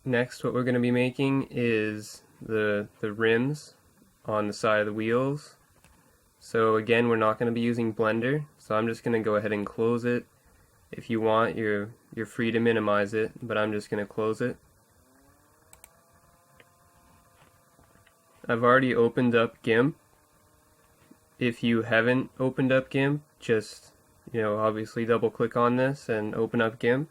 Next, what we're going to be making is the rims on the side of the wheels. So again, we're not going to be using Blender, so I'm just going to go ahead and close it. If you want, you're free to minimize it, but I'm just going to close it. I've already opened up GIMP. If you haven't opened up GIMP, just obviously double click on this and open up GIMP.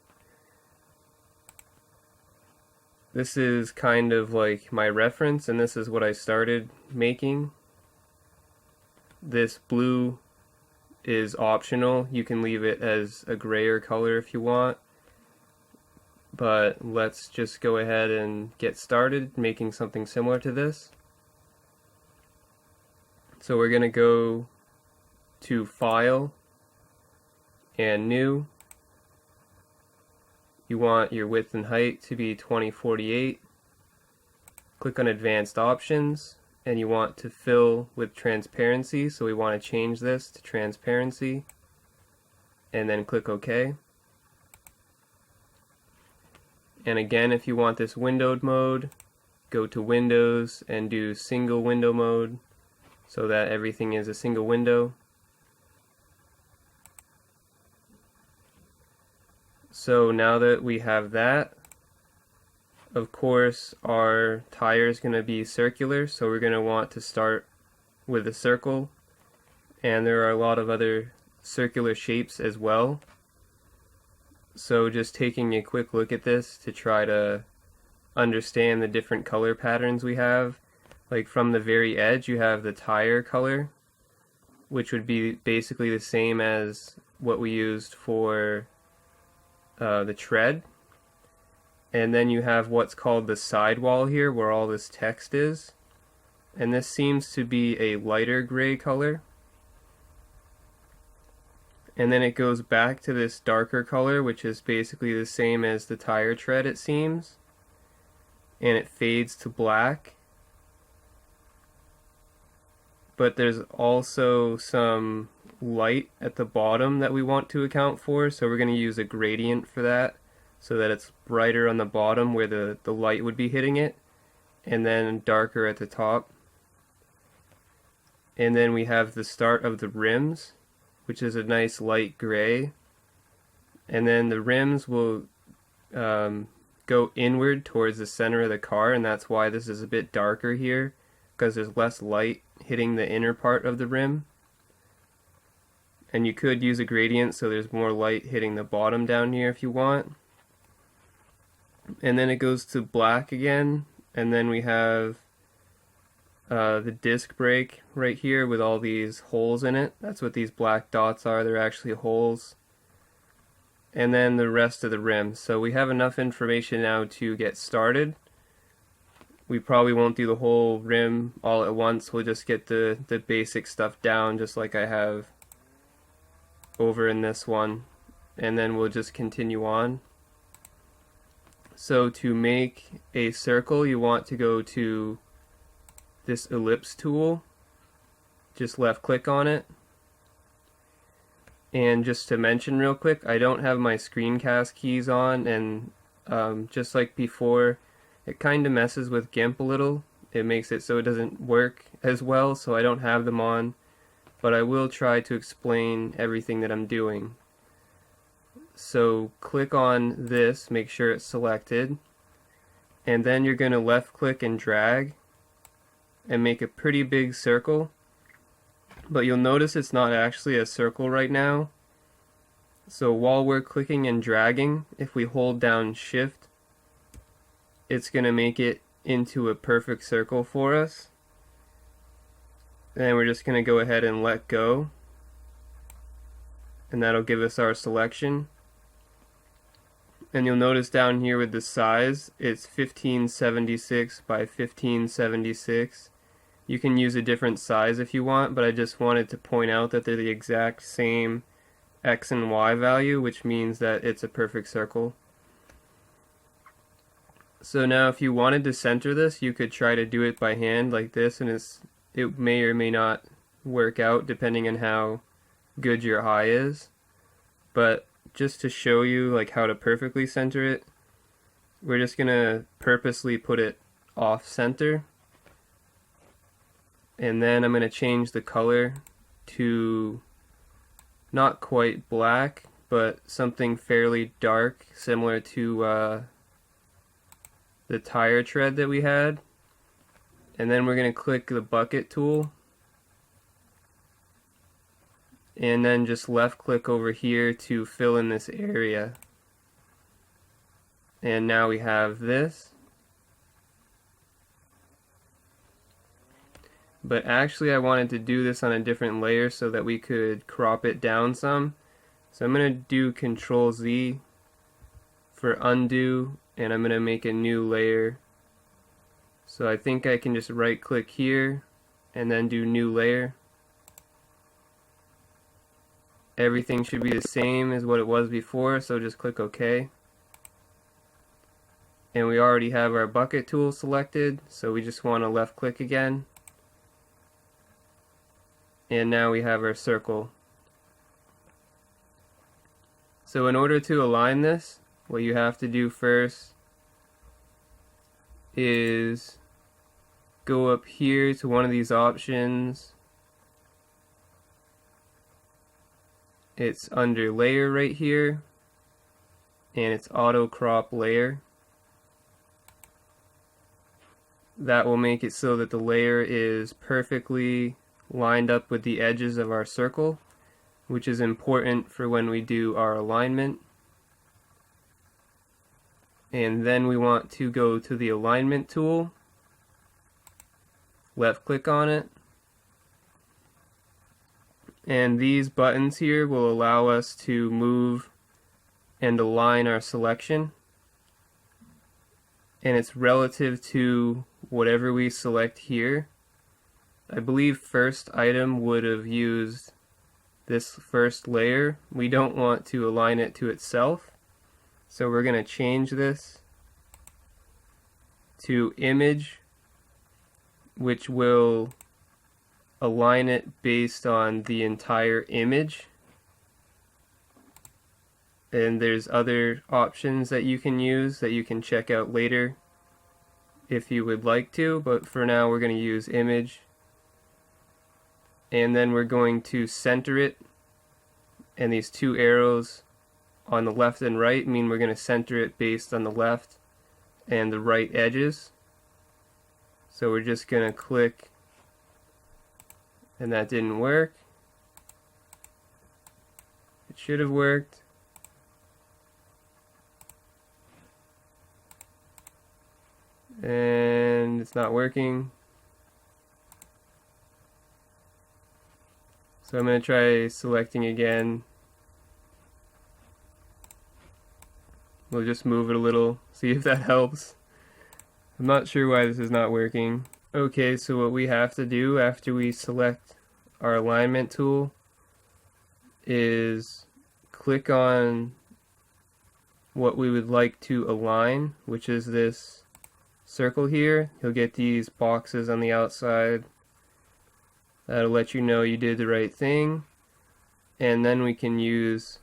This is kind of like my reference, and this is what I started making. This blue is optional. You can leave it as a grayer color if you want. But let's just go ahead and get started making something similar to this. So we're going to go to File and New. You want your width and height to be 2048. Click on Advanced Options, and you want to fill with transparency, so we want to change this to transparency, and then click OK. And again, if you want this windowed mode, go to Windows and do single window mode, so that everything is a single window. So now that we have that, of course our tire is going to be circular, so we're going to want to start with a circle, and there are a lot of other circular shapes as well. So just taking a quick look at this to try to understand the different color patterns we have. Like from the very edge you have the tire color, which would be basically the same as what we used for the tread. And then you have what's called the sidewall here, where all this text is, and this seems to be a lighter gray color. And then it goes back to this darker color, which is basically the same as the tire tread, it seems, and it fades to black. But there's also some light at the bottom that we want to account for, so we're going to use a gradient for that, so that it's brighter on the bottom where the light would be hitting it, and then darker at the top. And then we have the start of the rims, which is a nice light gray, and then the rims will go inward towards the center of the car, and that's why this is a bit darker here, because there's less light hitting the inner part of the rim. And you could use a gradient so there's more light hitting the bottom down here if you want. And then it goes to black again, and then we have the disc brake right here with all these holes in it. That's what these black dots are, they're actually holes. And then the rest of the rim. So we have enough information now to get started. We probably won't do the whole rim all at once, we'll just get the basic stuff down just like I have over in this one, and then we'll just continue on. So to make a circle, you want to go to this ellipse tool, just left click on it. And just to mention real quick, I don't have my screencast keys on, and just like before, it kind of messes with GIMP a little. It makes it so it doesn't work as well, so I don't have them on, but I will try to explain everything that I'm doing. So click on this, make sure it's selected, and then you're going to left click and drag and make a pretty big circle. But you'll notice it's not actually a circle right now. So while we're clicking and dragging, if we hold down Shift, it's going to make it into a perfect circle for us. And we're just going to go ahead and let go, and that'll give us our selection. And you'll notice down here with the size, it's 1576 by 1576. You can use a different size if you want, but I just wanted to point out that they're the exact same X and Y value, which means that it's a perfect circle. So now if you wanted to center this, you could try to do it by hand like this, and it may or may not work out depending on how good your eye is. But just to show you like how to perfectly center it, we're just going to purposely put it off center. And then I'm going to change the color to not quite black, but something fairly dark, similar to the tire tread that we had. And then we're going to click the bucket tool, and then just left click over here to fill in this area. And now we have this. But actually I wanted to do this on a different layer so that we could crop it down some. So I'm going to do Control Z for undo, and I'm going to make a new layer. So I think I can just right click here and then do new layer. Everything should be the same as what it was before, so just click OK. And we already have our bucket tool selected, so we just want to left click again. And now we have our circle. So in order to align this, what you have to do first is go up here to one of these options. It's under layer right here, and it's auto crop layer. That will make it so that the layer is perfectly lined up with the edges of our circle, which is important for when we do our alignment. And then we want to go to the alignment tool, left click on it, and these buttons here will allow us to move and align our selection, and it's relative to whatever we select here. I believe first item would have used this first layer. We don't want to align it to itself, so we're going to change this to image, which will align it based on the entire image. And there's other options that you can use that you can check out later if you would like to, but for now we're going to use image. And then we're going to center it, and these two arrows on the left and right mean we're going to center it based on the left and the right edges. So we're just going to click, and that didn't work. It should have worked. And it's not working. So I'm going to try selecting again. We'll just move it a little, see if that helps. I'm not sure why this is not working. Okay, so what we have to do after we select our alignment tool is click on what we would like to align, which is this circle here. You'll get these boxes on the outside. That'll let you know you did the right thing. And then we can use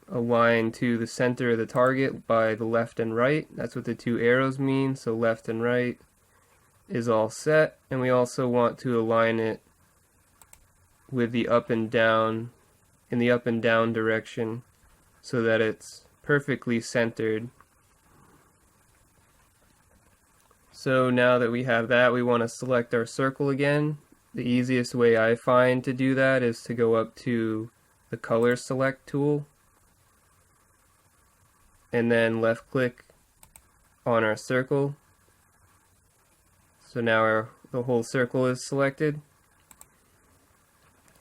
align to the center of the target by the left and right. That's what the two arrows mean. So left and right is all set. And we also want to align it with the up and down, in the up and down direction, so that it's perfectly centered. So now that we have that, we want to select our circle again. The easiest way I find to do that is to go up to the color select tool and then left click on our circle. So now the whole circle is selected.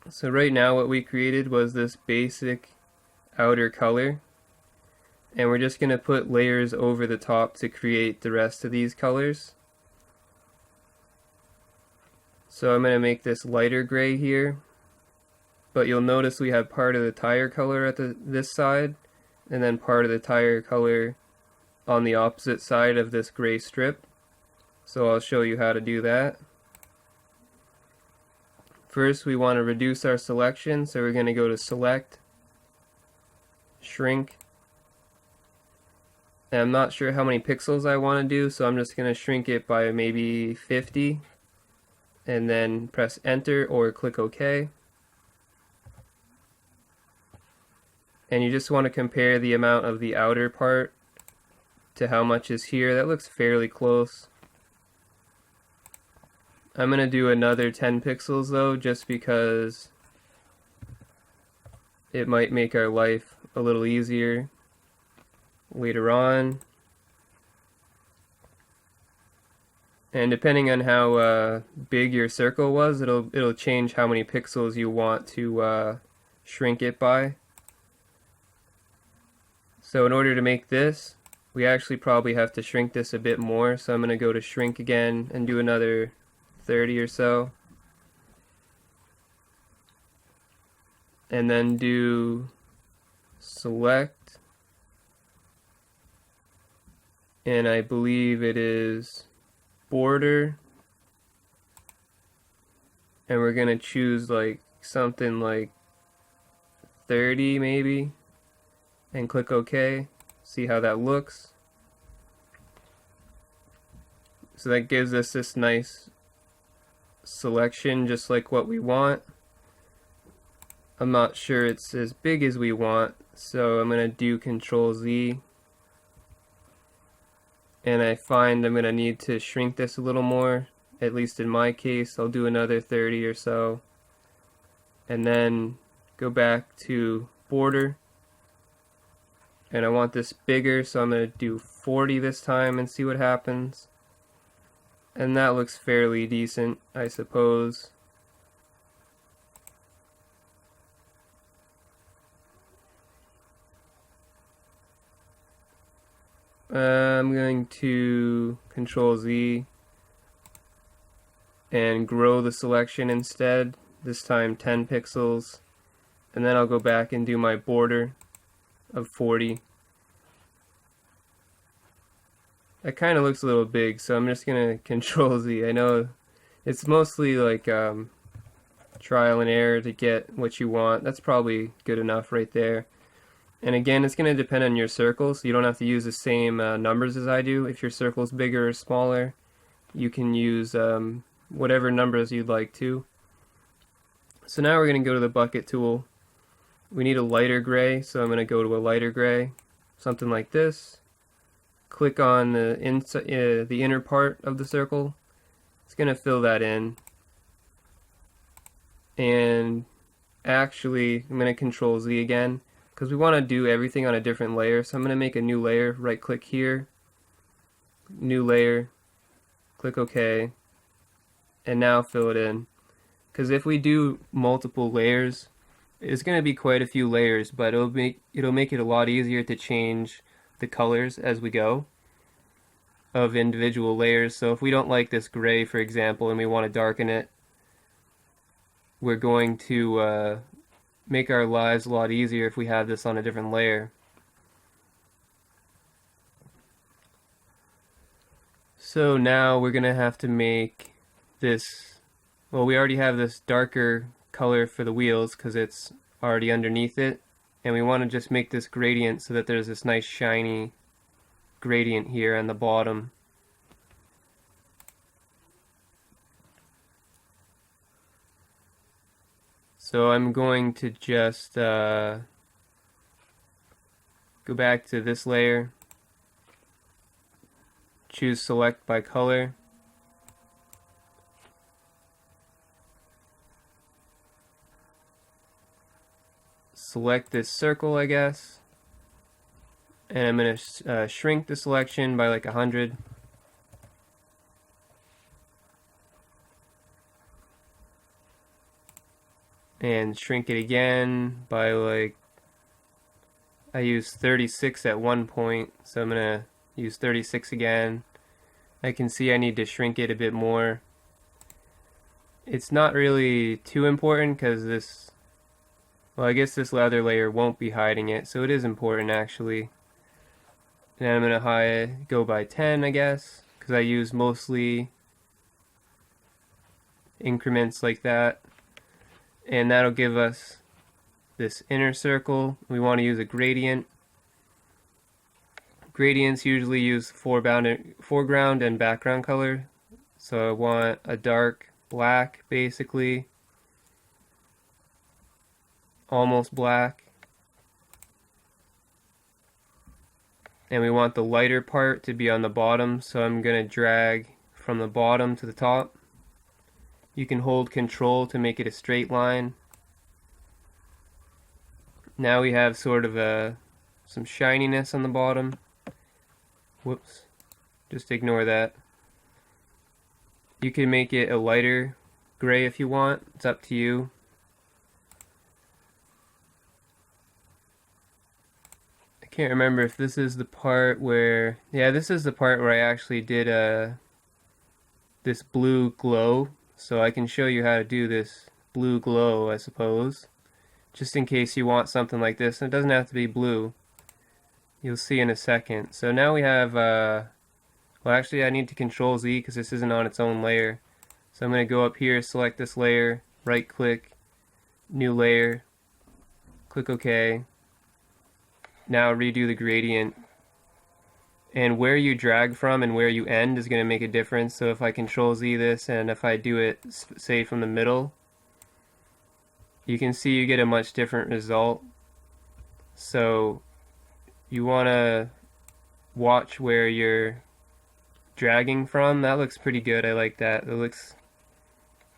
So right now what we created was this basic outer color, and we're just going to put layers over the top to create the rest of these colors. So I'm going to make this lighter gray here, but you'll notice we have part of the tire color at this side, and then part of the tire color on the opposite side of this gray strip. So I'll show you how to do that. First we want to reduce our selection, so we're going to go to Select, Shrink, And I'm not sure how many pixels I want to do, so I'm just going to shrink it by maybe 50 and then press enter or click OK. And you just want to compare the amount of the outer part to how much is here. That looks fairly close. I'm going to do another 10 pixels though, just because it might make our life a little easier later on. And depending on how big your circle was, it'll change how many pixels you want to shrink it by. So in order to make this, we actually probably have to shrink this a bit more. So I'm going to go to shrink again and do another 30 or so. And then do select. And I believe it is border. And we're going to choose like something like 30 maybe. And click OK. See how that looks. So that gives us this nice selection, just like what we want. I'm not sure it's as big as we want, so I'm going to do Control Z. And I find I'm going to need to shrink this a little more, at least in my case. I'll do another 30 or so. And then go back to border. And I want this bigger, so I'm going to do 40 this time and see what happens. And that looks fairly decent, I suppose. I'm going to Control Z and grow the selection instead, this time 10 pixels. And then I'll go back and do my border of 40. That kind of looks a little big, so I'm just going to Control Z. I know it's mostly like trial and error to get what you want. That's probably good enough right there. And again, it's going to depend on your circle, so you don't have to use the same numbers as I do. If your circle's bigger or smaller, you can use whatever numbers you'd like to. So now we're going to go to the bucket tool. We need a lighter gray, so I'm going to go to a lighter gray, something like this. Click on the inner part of the circle. It's going to fill that in. And actually, I'm going to Control Z again, because we want to do everything on a different layer. So I'm going to make a new layer, right click here, new layer, click OK, and now fill it in. Because if we do multiple layers, it's going to be quite a few layers, but it'll make it a lot easier to change the colors as we go of individual layers. So if we don't like this gray, for example, and we want to darken it, we're going to make our lives a lot easier if we have this on a different layer. So now we're going to have to make this, well, we already have this darker color for the wheels because it's already underneath it, and we want to just make this gradient so that there's this nice shiny gradient here on the bottom. So I'm going to just go back to this layer, choose select by color, select this circle, I guess, and I'm going to shrink the selection by like 100. And shrink it again by like, I used 36 at one point, so I'm going to use 36 again. I can see I need to shrink it a bit more. It's not really too important because this, well, I guess this leather layer won't be hiding it, so it is important actually. And I'm going to go by 10, I guess, because I use mostly increments like that. And that'll give us this inner circle. We want to use a gradient gradients usually use foreground and background color. So I want a dark black, basically, almost black. And we want the lighter part to be on the bottom, so I'm going to drag from the bottom to the top. You can hold Control to make it a straight line. Now we have sort of some shininess on the bottom. Whoops, just ignore that. You can make it a lighter gray if you want, it's up to you. I can't remember if this is the part where, yeah, this is the part where I actually did this blue glow, so I can show you how to do this blue glow, I suppose, just in case you want something like this. And it doesn't have to be blue, you'll see in a second. So now we have well, actually I need to Control Z because this isn't on its own layer. So I'm going to go up here, select this layer, right click, new layer, click OK. Now redo the gradient. And where you drag from and where you end is going to make a difference. So if I Control Z this, and if I do it, say, from the middle, you can see you get a much different result. So you want to watch where you're dragging from. That looks pretty good. I like that. It looks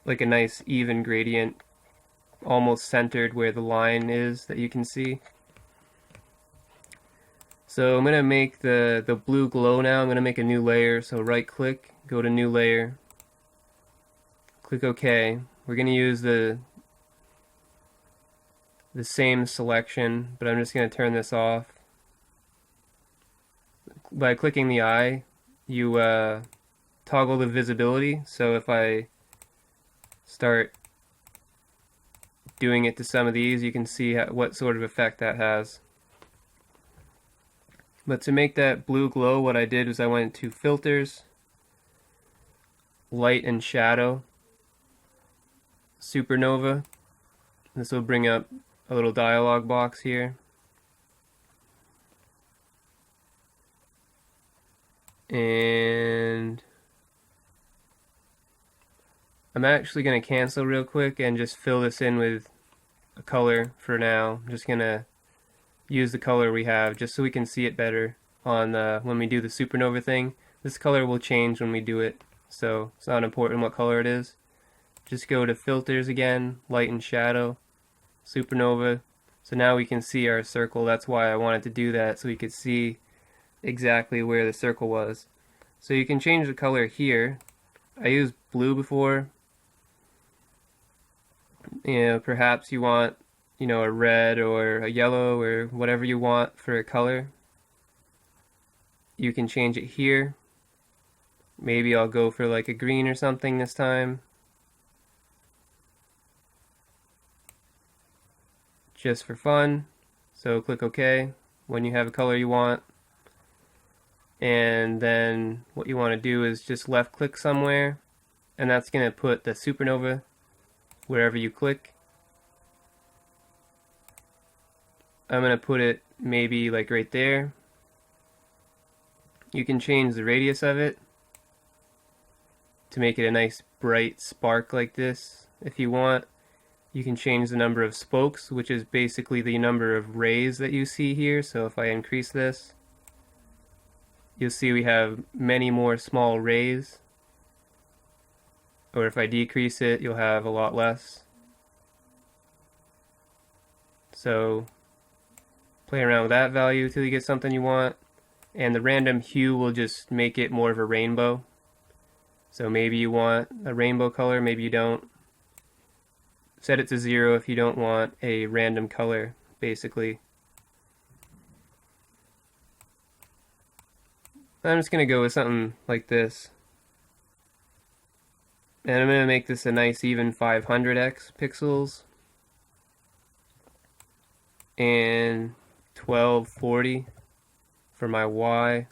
like a nice even gradient, almost centered where the line is that you can see. So I'm going to make the blue glow now. I'm going to make a new layer. So right click, go to new layer, click OK. We're going to use the same selection, but I'm just going to turn this off. By clicking the eye, you toggle the visibility. So if I start doing it to some of these, you can see what sort of effect that has. But to make that blue glow, what I did was I went to Filters, Light and Shadow, Supernova. This will bring up a little dialog box here. And I'm actually going to cancel real quick and just fill this in with a color for now. I'm just going to use the color we have just so we can see it better on when we do the supernova thing. This color will change when we do it, so it's not important what color it is. Just go to Filters again, Light and Shadow, Supernova. So now we can see our circle. That's why I wanted to do that, so we could see exactly where the circle was. So you can change the color here. I used blue before. Perhaps you want, a red or a yellow or whatever you want for a color. You can change it here. Maybe I'll go for like a green or something this time. Just for fun. So click OK when you have a color you want. And then what you want to do is just left click somewhere, and that's going to put the supernova wherever you click. I'm going to put it maybe like right there. You can change the radius of it to make it a nice bright spark like this if you want. You can change the number of spokes, which is basically the number of rays that you see here. So if I increase this, you'll see we have many more small rays. Or if I decrease it, you'll have a lot less. So play around with that value till you get something you want. And the random hue will just make it more of a rainbow. So maybe you want a rainbow color, maybe you don't. Set it to 0 if you don't want a random color, basically. I'm just going to go with something like this. And I'm going to make this a nice even 500x pixels. And 1240 for my Y.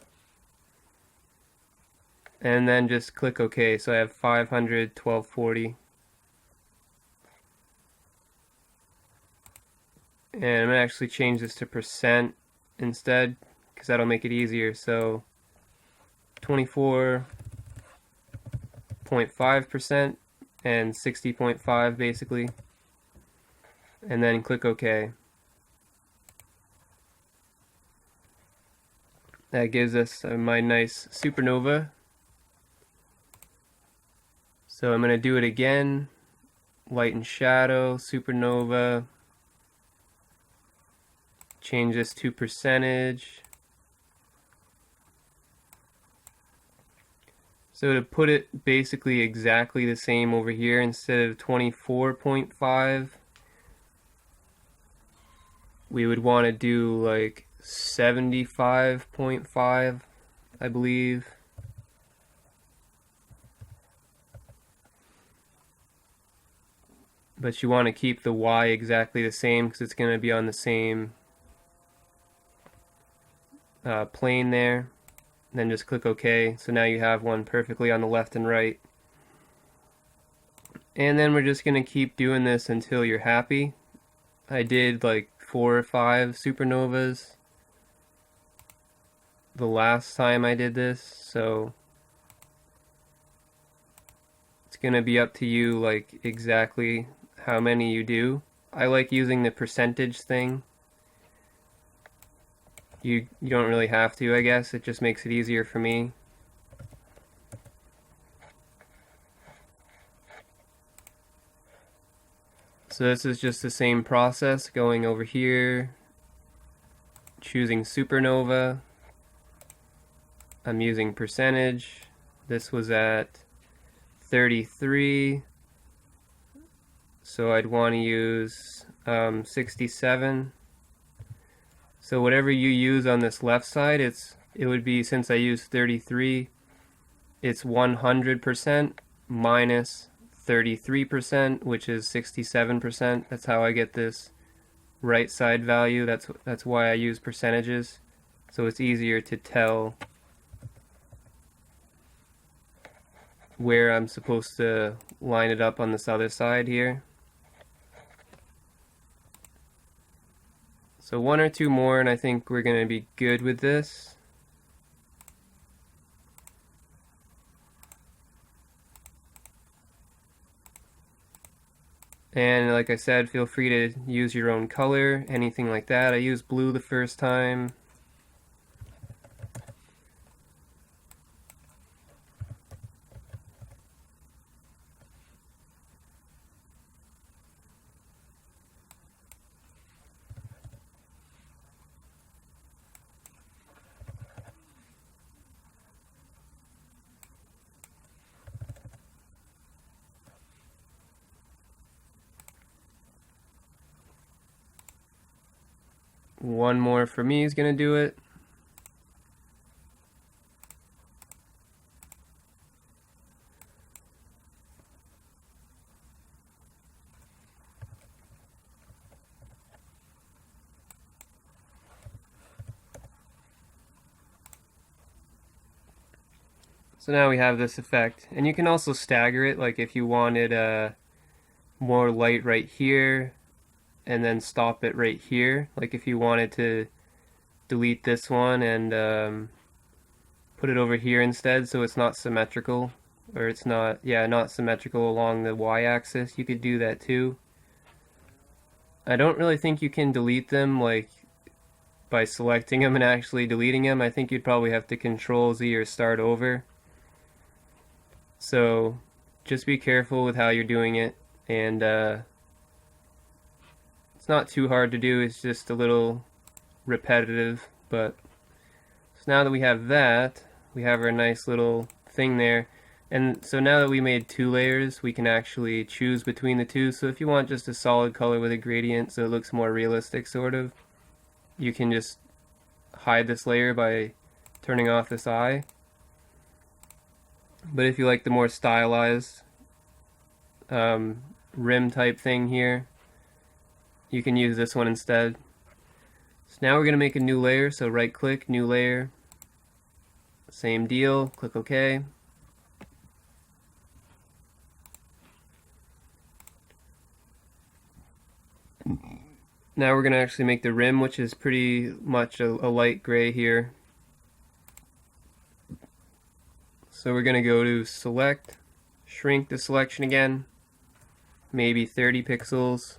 And then just click OK. So I have 500, 1240. And I'm going to actually change this to % instead, because that'll make it easier. So 24.5% and 60.5 basically, and then click OK. That gives us my nice supernova. So I'm going to do it again. Light and shadow, supernova. Change this to percentage. So to put it basically exactly the same over here, instead of 24.5, we would want to do like 75.5, I believe. But you want to keep the Y exactly the same because it's going to be on the same plane there. And then just click OK. So now you have one perfectly on the left and right. And then we're just going to keep doing this until you're happy. I did like 4 or 5 supernovas the last time I did this, so it's going to be up to you like exactly how many you do. I like using the percentage thing. You don't really have to, I guess. It just makes it easier for me. So this is just the same process, going over here, choosing supernova. I'm using percentage. This was at 33, so I'd want to use 67. So whatever you use on this left side, it would be, since I used 33, it's 100% minus 33%, which is 67%. That's how I get this right side value. That's why I use percentages, so it's easier to tell where I'm supposed to line it up on this other side here. So 1 or 2 more and I think we're going to be good with this. And like I said, feel free to use your own color, anything like that. I used blue the first time. One more for me is going to do it. So now we have this effect, and you can also stagger it, like if you wanted more light right here and then stop it right here, like if you wanted to delete this one and put it over here instead so it's not symmetrical, or it's not symmetrical along the y-axis, you could do that too. I don't really think you can delete them like by selecting them and actually deleting them. I think you'd probably have to Control Z or start over. So just be careful with how you're doing it, and it's not too hard to do, it's just a little repetitive. But so now that we have that, we have our nice little thing there. And so now that we made 2 layers, we can actually choose between the two. So if you want just a solid color with a gradient so it looks more realistic sort of, you can just hide this layer by turning off this eye. But if you like the more stylized rim type thing here, you can use this one instead. So now we're going to make a new layer, so right click, new layer, same deal, click OK. Now we're going to actually make the rim, which is pretty much a light gray here. So we're going to go to select, shrink the selection again, maybe 30 pixels.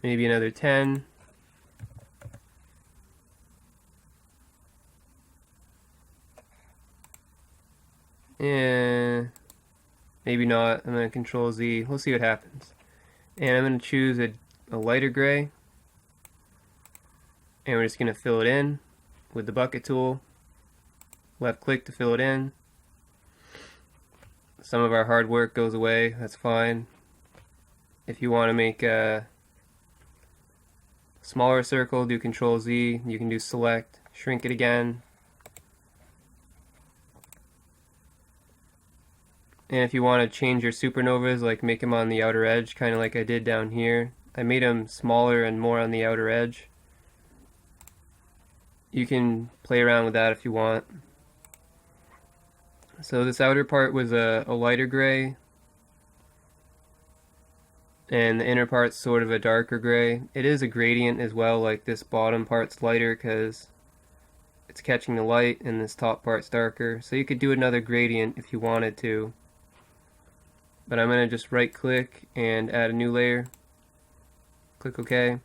Maybe another 10. And maybe not. I'm going to Control Z. We'll see what happens. And I'm going to choose a lighter gray. And we're just going to fill it in with the bucket tool. Left click to fill it in. Some of our hard work goes away. That's fine. If you want to make a smaller circle, do Control Z. You can do select, shrink it again. And if you want to change your supernovas, like make them on the outer edge, kind of like I did down here, I made them smaller and more on the outer edge. You can play around with that if you want. So this outer part was a lighter gray, and the inner part's sort of a darker gray. It is a gradient as well, like this bottom part's lighter because it's catching the light, and this top part's darker. So you could do another gradient if you wanted to. But I'm going to just right click and add a new layer. Click OK.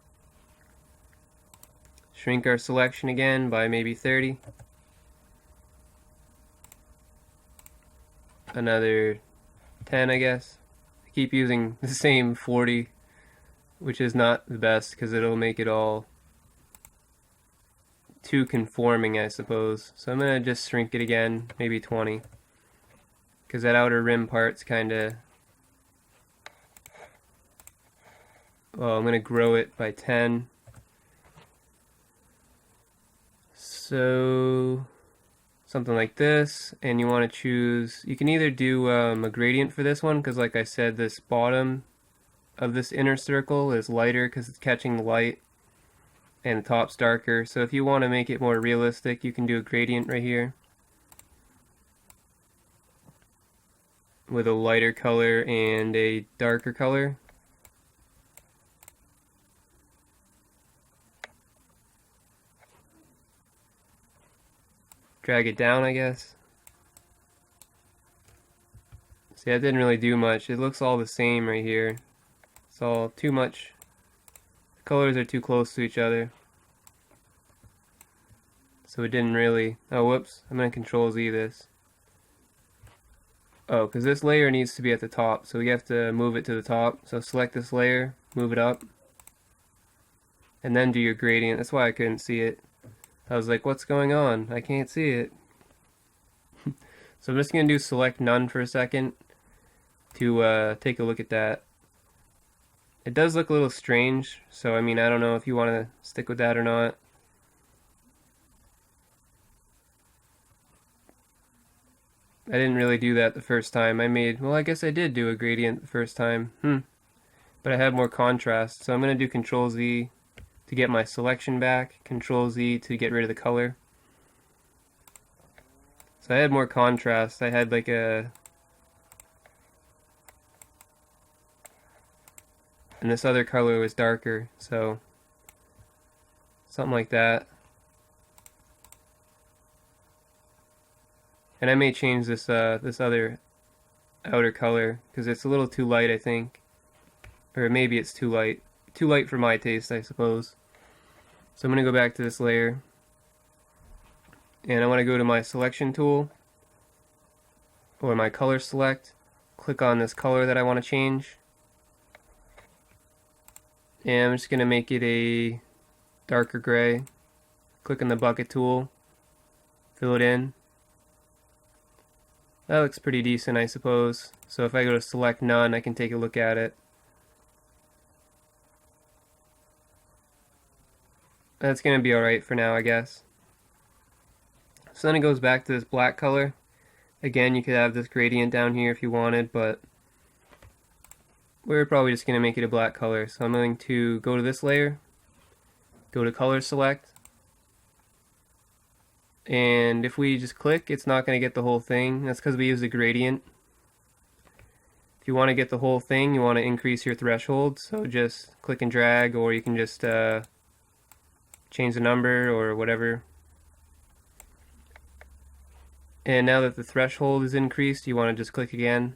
Shrink our selection again by maybe 30. Another 10, I guess. I keep using the same 40, which is not the best because it'll make it all too conforming, I suppose. So I'm going to just shrink it again, maybe 20. Because that outer rim part's kind of... Well, I'm going to grow it by 10. So something like this, and you want to choose, you can either do a gradient for this one, because like I said, this bottom of this inner circle is lighter because it's catching the light, and the top's darker. So if you want to make it more realistic, you can do a gradient right here with a lighter color and a darker color. Drag it down, I guess. See, that didn't really do much. It looks all the same right here. It's all too much. The colors are too close to each other. So it didn't really... Oh, whoops. I'm going to Control Z this. Oh, because this layer needs to be at the top, so we have to move it to the top. So select this layer, move it up, and then do your gradient. That's why I couldn't see it. I was like, what's going on? I can't see it. So I'm just going to do select none for a second to take a look at that. It does look a little strange, so I mean, I don't know if you want to stick with that or not. I didn't really do that the first time. Well, I guess I did do a gradient the first time. But I had more contrast, so I'm going to do Control Z to get my selection back, Control Z to get rid of the color. So I had more contrast. I had like a... And this other color was darker, so... Something like that. And I may change this this other outer color, because it's a little too light, I think. Or maybe it's too light. Too light for my taste, I suppose. So I'm going to go back to this layer, and I want to go to my selection tool, or my color select, click on this color that I want to change, and I'm just going to make it a darker gray. Click on the bucket tool, fill it in. That looks pretty decent, I suppose. So if I go to select none, I can take a look at it. That's going to be alright for now, I guess. So then it goes back to this black color. Again, you could have this gradient down here if you wanted, but we're probably just going to make it a black color. So I'm going to go to this layer, go to color select, and if we just click, it's not going to get the whole thing. That's because we used a gradient. If you want to get the whole thing, you want to increase your threshold, so just click and drag, or you can just change the number or whatever. And now that the threshold is increased, you want to just click again.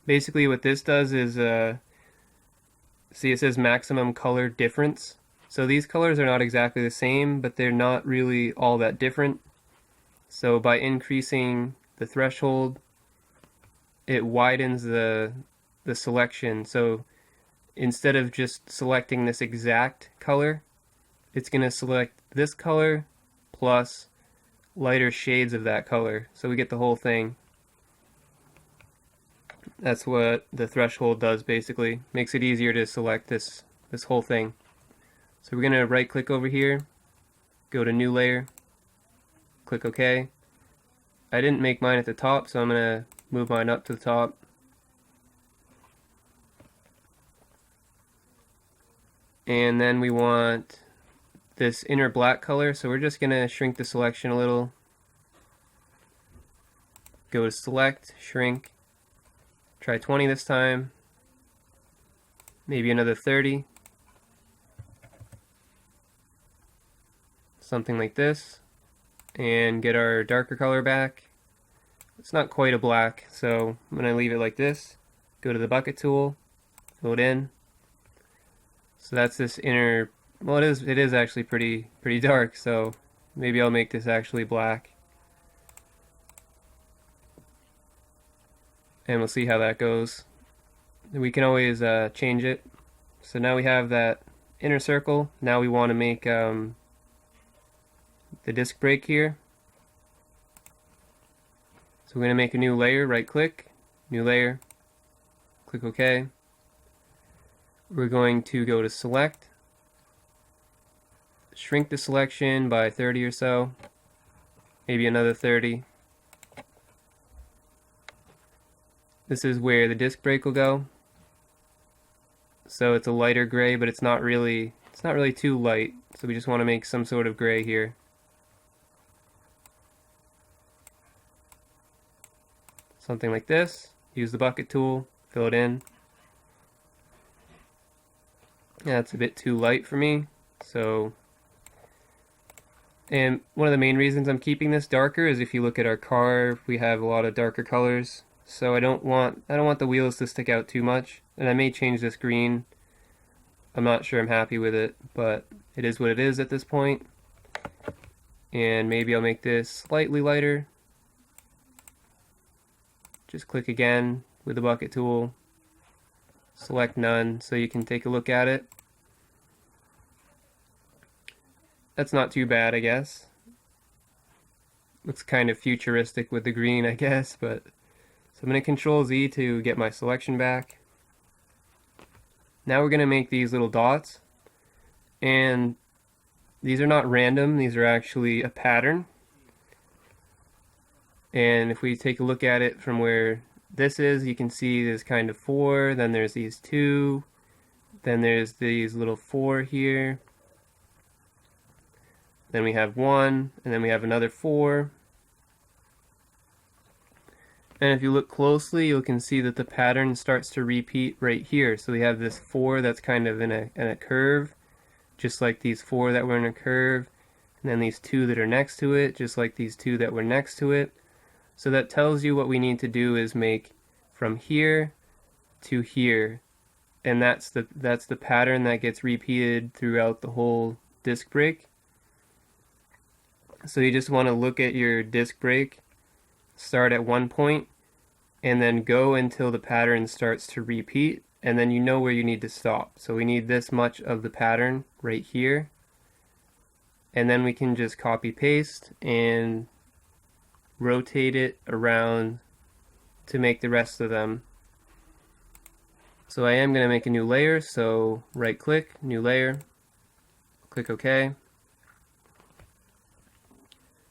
Basically what this does is, see, it says maximum color difference. So these colors are not exactly the same, but they're not really all that different. So by increasing the threshold, it widens the selection. So instead of just selecting this exact color, it's going to select this color plus lighter shades of that color. So we get the whole thing. That's what the threshold does basically. Makes it easier to select this whole thing. So we're going to right click over here, go to new layer, click OK. I didn't make mine at the top, so I'm going to move mine up to the top. And then we want this inner black color, so we're just going to shrink the selection a little. Go to select, shrink, try 20 this time, maybe another 30, something like this, and get our darker color back. It's not quite a black, so I'm going to leave it like this. Go to the bucket tool, fill it in. So that's this inner, well, it is actually pretty dark, so maybe I'll make this actually black. And we'll see how that goes. We can always change it. So now we have that inner circle. Now we want to make the disc break here. So we're going to make a new layer, right click, new layer, click OK. We're going to go to select, shrink the selection by 30 or so, maybe another 30. This is where the disc break will go. So it's a lighter gray, but it's not really too light. So we just want to make some sort of gray here. Something like this. Use the bucket tool, fill it in. Yeah, it's a bit too light for me. So, and one of the main reasons I'm keeping this darker is if you look at our car, we have a lot of darker colors. So I don't want the wheels to stick out too much, and I may change this green. I'm not sure I'm happy with it, but it is what it is at this point. And maybe I'll make this slightly lighter. Just click again with the bucket tool, select none so you can take a look at it. That's not too bad, I guess. Looks kind of futuristic with the green, I guess, but so I'm going to Control Z to get my selection back. Now we're going to make these little dots, and these are not random, these are actually a pattern. And if we take a look at it from where this is, you can see there's kind of 4, then there's these 2, then there's these little 4 here, then we have 1, and then we have another 4. And if you look closely, you can see that the pattern starts to repeat right here. So we have this 4 that's kind of in a curve, just like these 4 that were in a curve, and then these 2 that are next to it, just like these 2 that were next to it. So that tells you what we need to do is make from here to here, and that's the pattern that gets repeated throughout the whole disc break. So you just want to look at your disc break, start at one point, and then go until the pattern starts to repeat, and then you know where you need to stop. So we need this much of the pattern right here, and then we can just copy paste and rotate it around to make the rest of them. So I am going to make a new layer, so right click, new layer, click OK.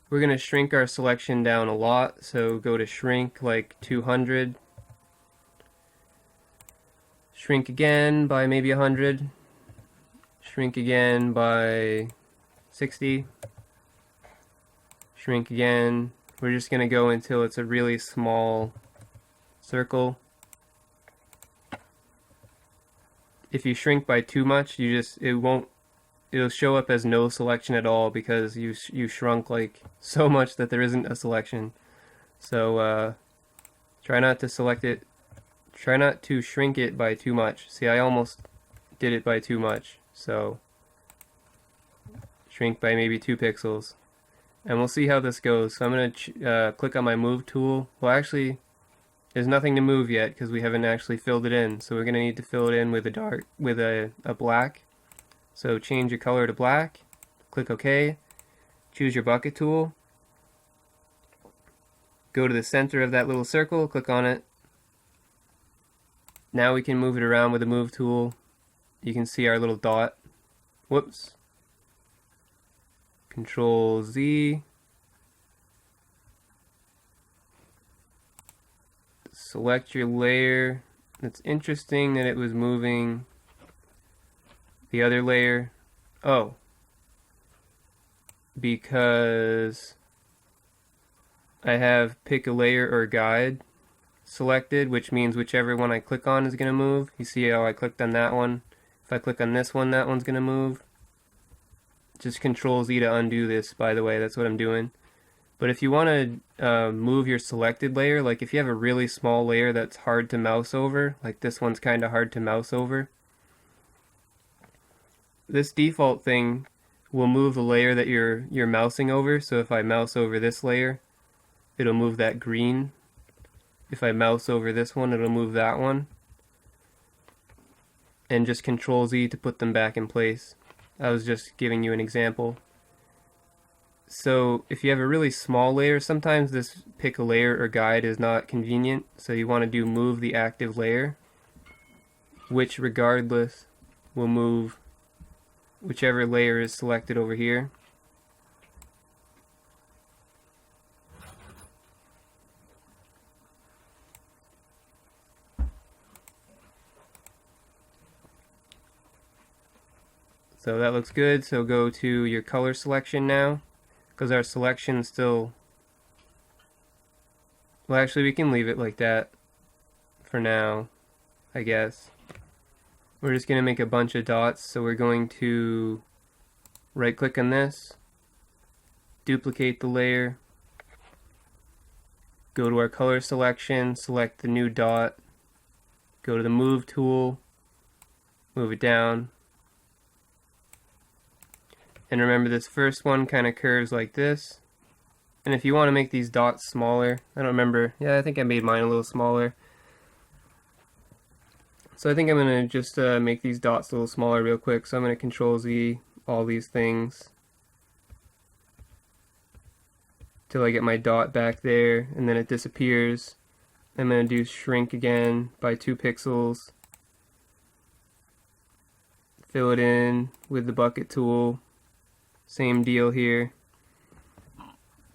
We're going to shrink our selection down a lot, so go to shrink like 200. Shrink again by maybe 100. Shrink again by 60. Shrink again. We're just going to go until it's a really small circle. If you shrink by too much, it'll show up as no selection at all because you shrunk like so much that there isn't a selection. So try not to select it. Try not to shrink it by too much. See, I almost did it by too much. So shrink by maybe 2 pixels. And we'll see how this goes. So I'm going to click on my move tool. Well, actually, there's nothing to move yet because we haven't actually filled it in. So we're going to need to fill it in with a black. So change your color to black. Click OK. Choose your bucket tool. Go to the center of that little circle. Click on it. Now we can move it around with the move tool. You can see our little dot. Whoops. Control Z. Select your layer. It's interesting that it was moving the other layer. Oh. Because I have pick a layer or guide selected, which means whichever one I click on is going to move. You see how I clicked on that one? If I click on this one, that one's going to move. Just Control Z to undo this, by the way, that's what I'm doing. But if you want to move your selected layer, like if you have a really small layer that's hard to mouse over, like this one's kind of hard to mouse over, this default thing will move the layer that you're mousing over. So if I mouse over this layer, it'll move that green. If I mouse over this one, it'll move that one. And just Control Z to put them back in place. I was just giving you an example. So if you have a really small layer, sometimes this pick a layer or guide is not convenient. So you want to do move the active layer, which regardless will move whichever layer is selected over here. So that looks good. So go to your color selection now, because our selection still, well, actually we can leave it like that for now, I guess. We're just going to make a bunch of dots, so we're going to right click on this, duplicate the layer, go to our color selection, select the new dot, go to the move tool, move it down. And remember, this first one kind of curves like this. And if you want to make these dots smaller, I don't remember, yeah, I think I made mine a little smaller. So I think I'm going to just make these dots a little smaller real quick. So I'm going to Control Z all these things till I get my dot back there, and then it disappears. I'm going to do shrink again by 2 pixels. Fill it in with the bucket tool. Same deal here.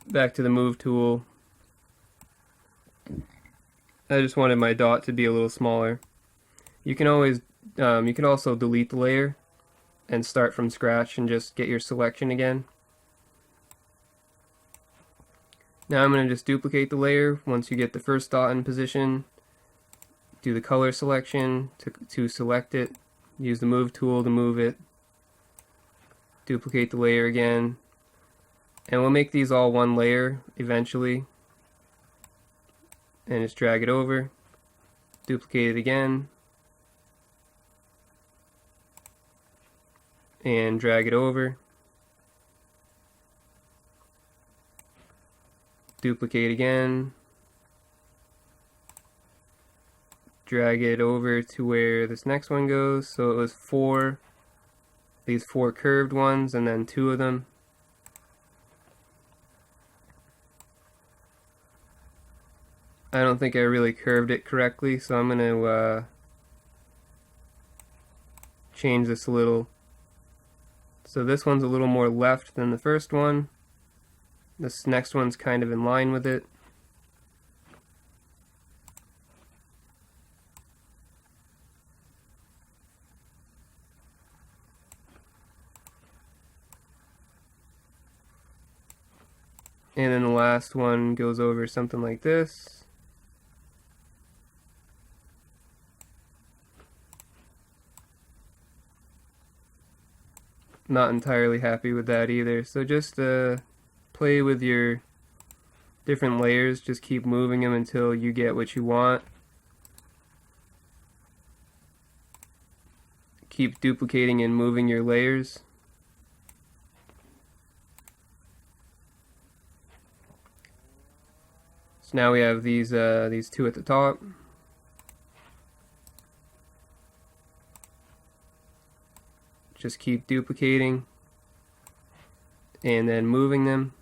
Back to the move tool. I just wanted my dot to be a little smaller. You can always, you can also delete the layer and start from scratch and just get your selection again. Now I'm going to just duplicate the layer. Once you get the first dot in position, do the color selection to select it. Use the move tool to move it. Duplicate the layer again. And we'll make these all one layer eventually. And just drag it over. Duplicate it again. And drag it over. Duplicate again. Drag it over to where this next one goes. So it was these 4 curved ones, and then 2 of them. I don't think I really curved it correctly, so I'm going to change this a little. So this one's a little more left than the first one. This next one's kind of in line with it. And then the last one goes over something like this. not entirely happy with that either. So just play with your different layers, just keep moving them until you get what you want. Keep duplicating and moving your layers. So now we have these two at the top. Just keep duplicating and then moving them.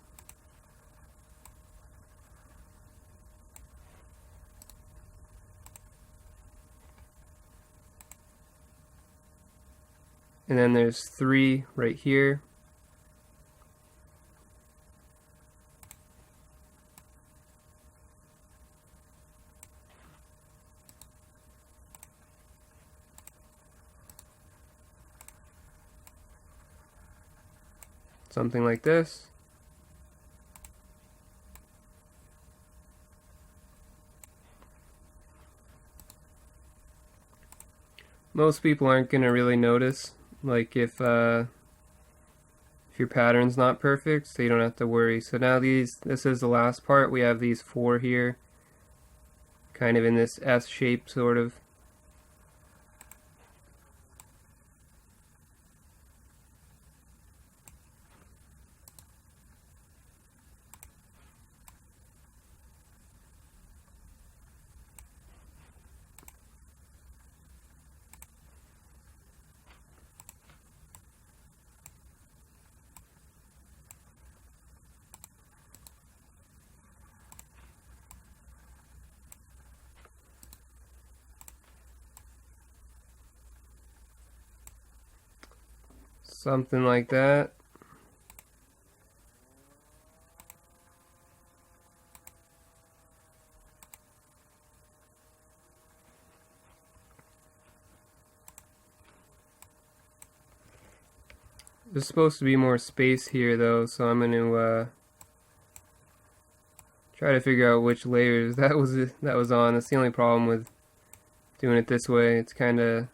And then there's 3 right here. Something like this. Most people aren't going to really notice, like if your pattern's not perfect, so you don't have to worry. So now this is the last part. We have these 4 here, kind of in this S shape sort of. Something like that. There's supposed to be more space here though, so I'm going to try to figure out which layers that was on. That's the only problem with doing it this way. It's kind of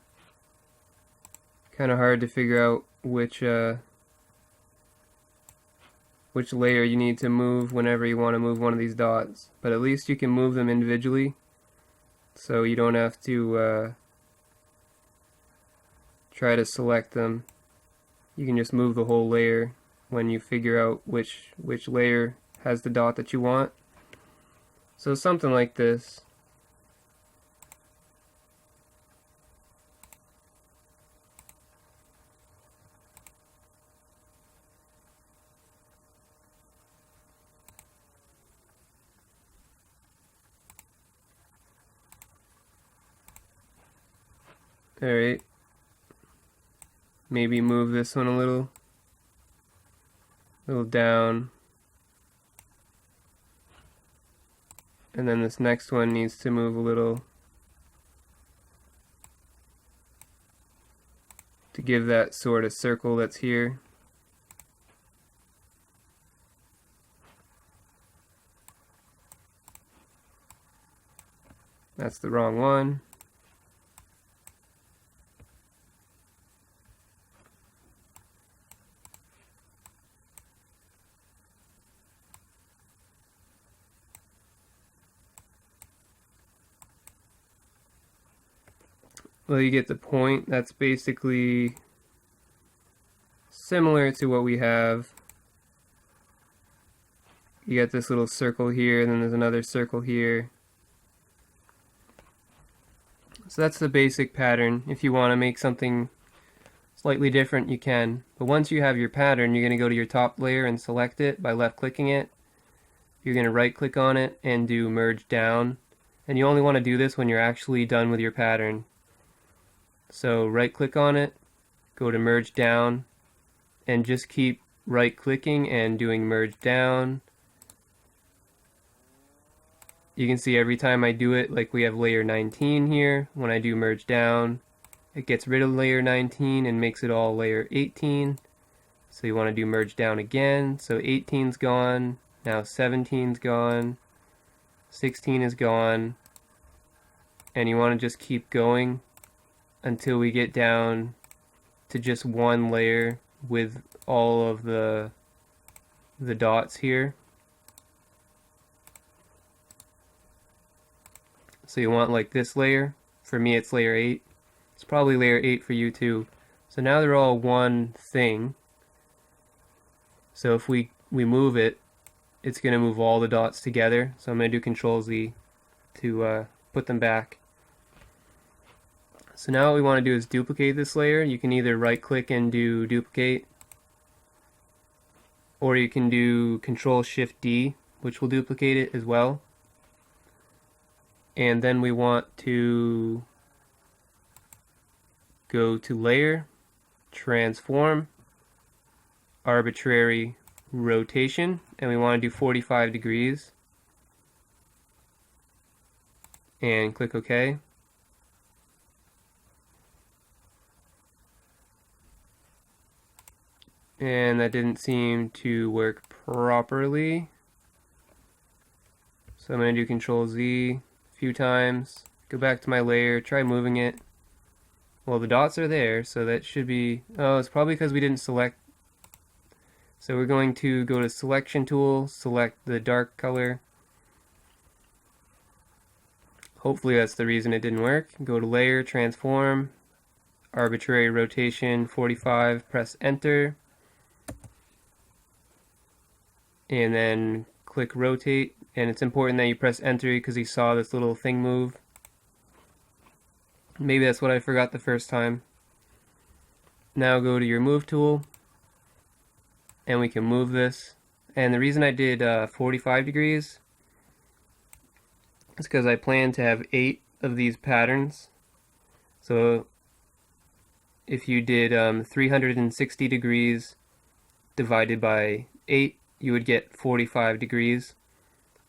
hard to figure out which layer you need to move whenever you want to move one of these dots. But at least you can move them individually, so you don't have to try to select them. You can just move the whole layer when you figure out which layer has the dot that you want. So something like this. Alright. Maybe move this one a little down. And then this next one needs to move a little to give that sort of circle that's here. That's the wrong one. Well, you get the point. That's basically similar to what we have. You got this little circle here, and then there's another circle here. So that's the basic pattern. If you want to make something slightly different, you can. But once you have your pattern, you're going to go to your top layer and select it by left-clicking it. You're going to right-click on it and do merge down. And you only want to do this when you're actually done with your pattern. So right-click on it, go to merge down, and just keep right-clicking and doing merge down. You can see every time I do it, like we have layer 19 here, when I do merge down, it gets rid of layer 19 and makes it all layer 18. So you want to do merge down again, so 18's gone, now 17's gone, 16 is gone, and you want to just keep going until we get down to just one layer, with all of the dots here. So you want like this layer. For me it's layer 8. It's probably layer 8 for you too. So now they're all one thing. So if we move it, it's going to move all the dots together. So I'm going to do Control Z to put them back. So now what we want to do is duplicate this layer. You can either right click and do duplicate, or you can do Control Shift D, which will duplicate it as well. And then we want to go to Layer, Transform, Arbitrary Rotation, and we want to do 45 degrees. And click OK. And that didn't seem to work properly. So I'm going to do Control Z a few times, go back to my layer, try moving it. Well, the dots are there, so that should be, oh, it's probably because we didn't select. So we're going to go to Selection Tool, select the dark color. Hopefully that's the reason it didn't work. Go to Layer, Transform, Arbitrary Rotation, 45, press Enter. And then click Rotate. And it's important that you press Enter because you saw this little thing move. Maybe that's what I forgot the first time. Now go to your Move tool, and we can move this. And the reason I did 45 degrees is because I plan to have 8 of these patterns. So if you did 360 degrees divided by 8, you would get 45 degrees.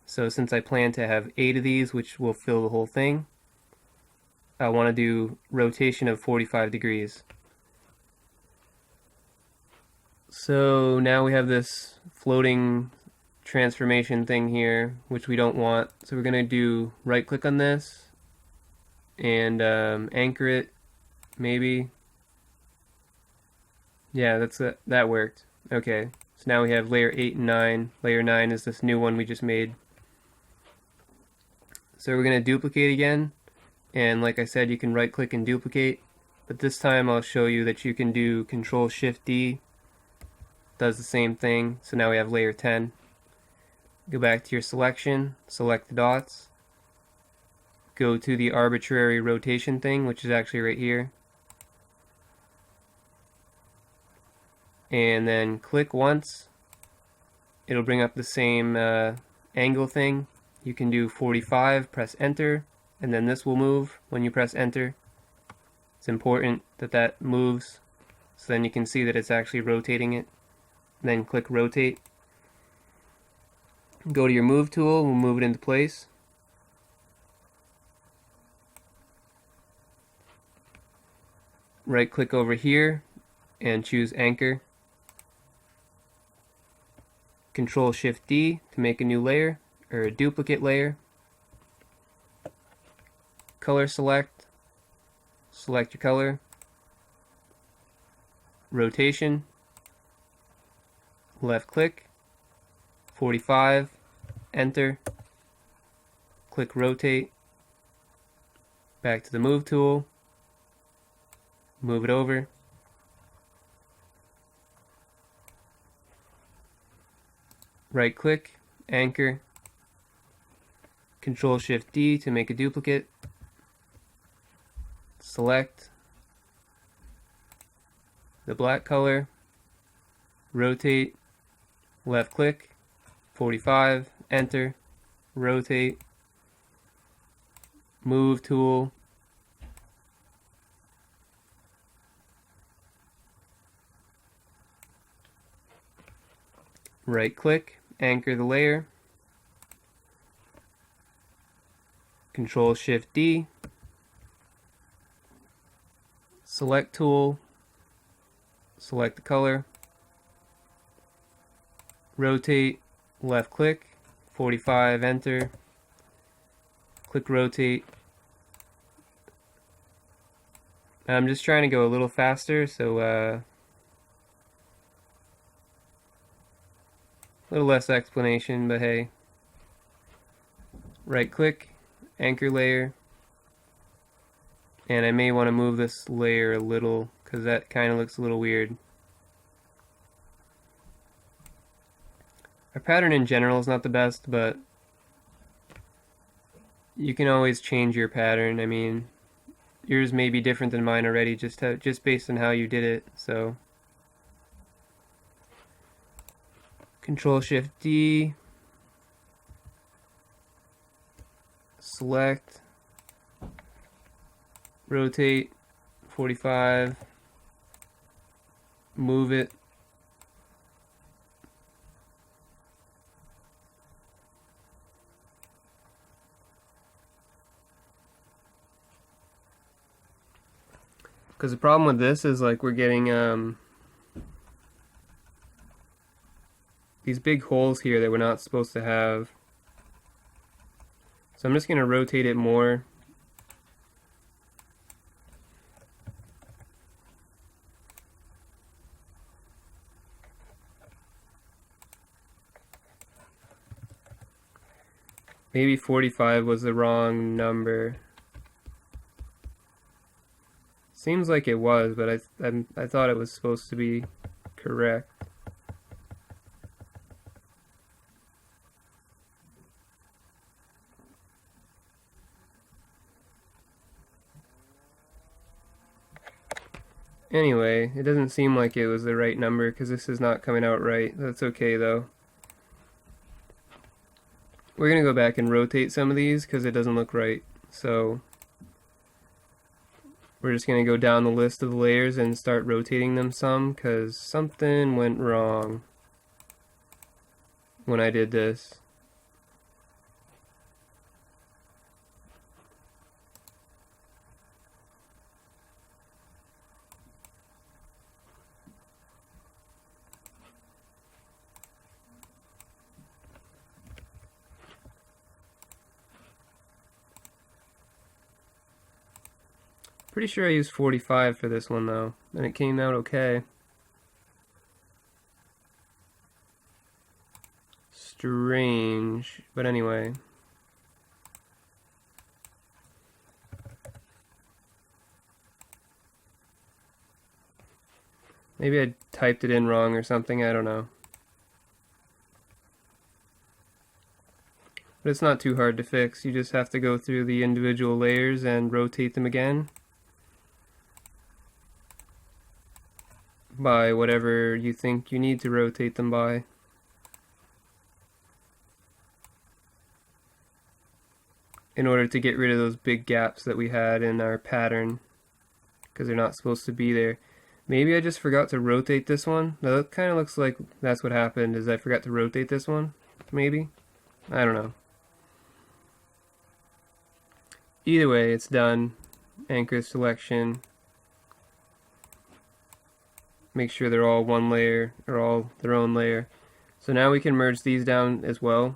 So since I plan to have 8 of these, which will fill the whole thing, I want to do rotation of 45 degrees. So now we have this floating transformation thing here, which we don't want. So we're going to do right click on this and anchor it, maybe. Yeah, that worked. Okay, so now we have layer 8 and 9. Layer 9 is this new one we just made. So we're going to duplicate again, and like I said, you can right click and duplicate, but this time I'll show you that you can do Control Shift D, does the same thing. So now we have layer 10. Go back to your selection, select the dots, go to the arbitrary rotation thing, which is actually right here, and then click once. It'll bring up the same angle thing. You can do 45, press enter, and then this will move when you press enter. It's important that that moves, so then you can see that it's actually rotating it. And then click rotate. Go to your move tool, we'll move it into place. Right click over here and choose anchor. Control Shift D to make a new layer, or a duplicate layer. Color select, select your color. Rotation, left click, 45, enter, click rotate, back to the move tool, move it over. Right click, anchor, Control Shift D to make a duplicate, select the black color, rotate, left click, 45, enter, rotate, move tool, right click, anchor the layer, Control Shift D, select tool, select the color, rotate, left click, 45, enter, click rotate. I'm just trying to go a little faster, so little less explanation, but hey. Right click, anchor layer, and I may want to move this layer a little because that kind of looks a little weird. Our pattern in general is not the best, but you can always change your pattern. I mean, yours may be different than mine already, just based on how you did it. So, Control Shift D, select, rotate 45, move it. Because the problem with this is like we're getting these big holes here that we're not supposed to have. So I'm just going to rotate it more. Maybe 45 was the wrong number. Seems like it was, but I thought it was supposed to be correct. Anyway, it doesn't seem like it was the right number because this is not coming out right. That's okay though. We're going to go back and rotate some of these because it doesn't look right. So we're just going to go down the list of the layers and start rotating them some because something went wrong when I did this. Pretty sure I used 45 for this one though, and it came out okay. Strange, but anyway. Maybe I typed it in wrong or something, I don't know. But it's not too hard to fix, you just have to go through the individual layers and rotate them again by whatever you think you need to rotate them by. In order to get rid of those big gaps that we had in our pattern, because they're not supposed to be there. Maybe I just forgot to rotate this one. That kind of looks like that's what happened, is I forgot to rotate this one, maybe? I don't know. Either way, it's done. Anchor selection. Make sure they're all one layer, or all their own layer. So now we can merge these down as well.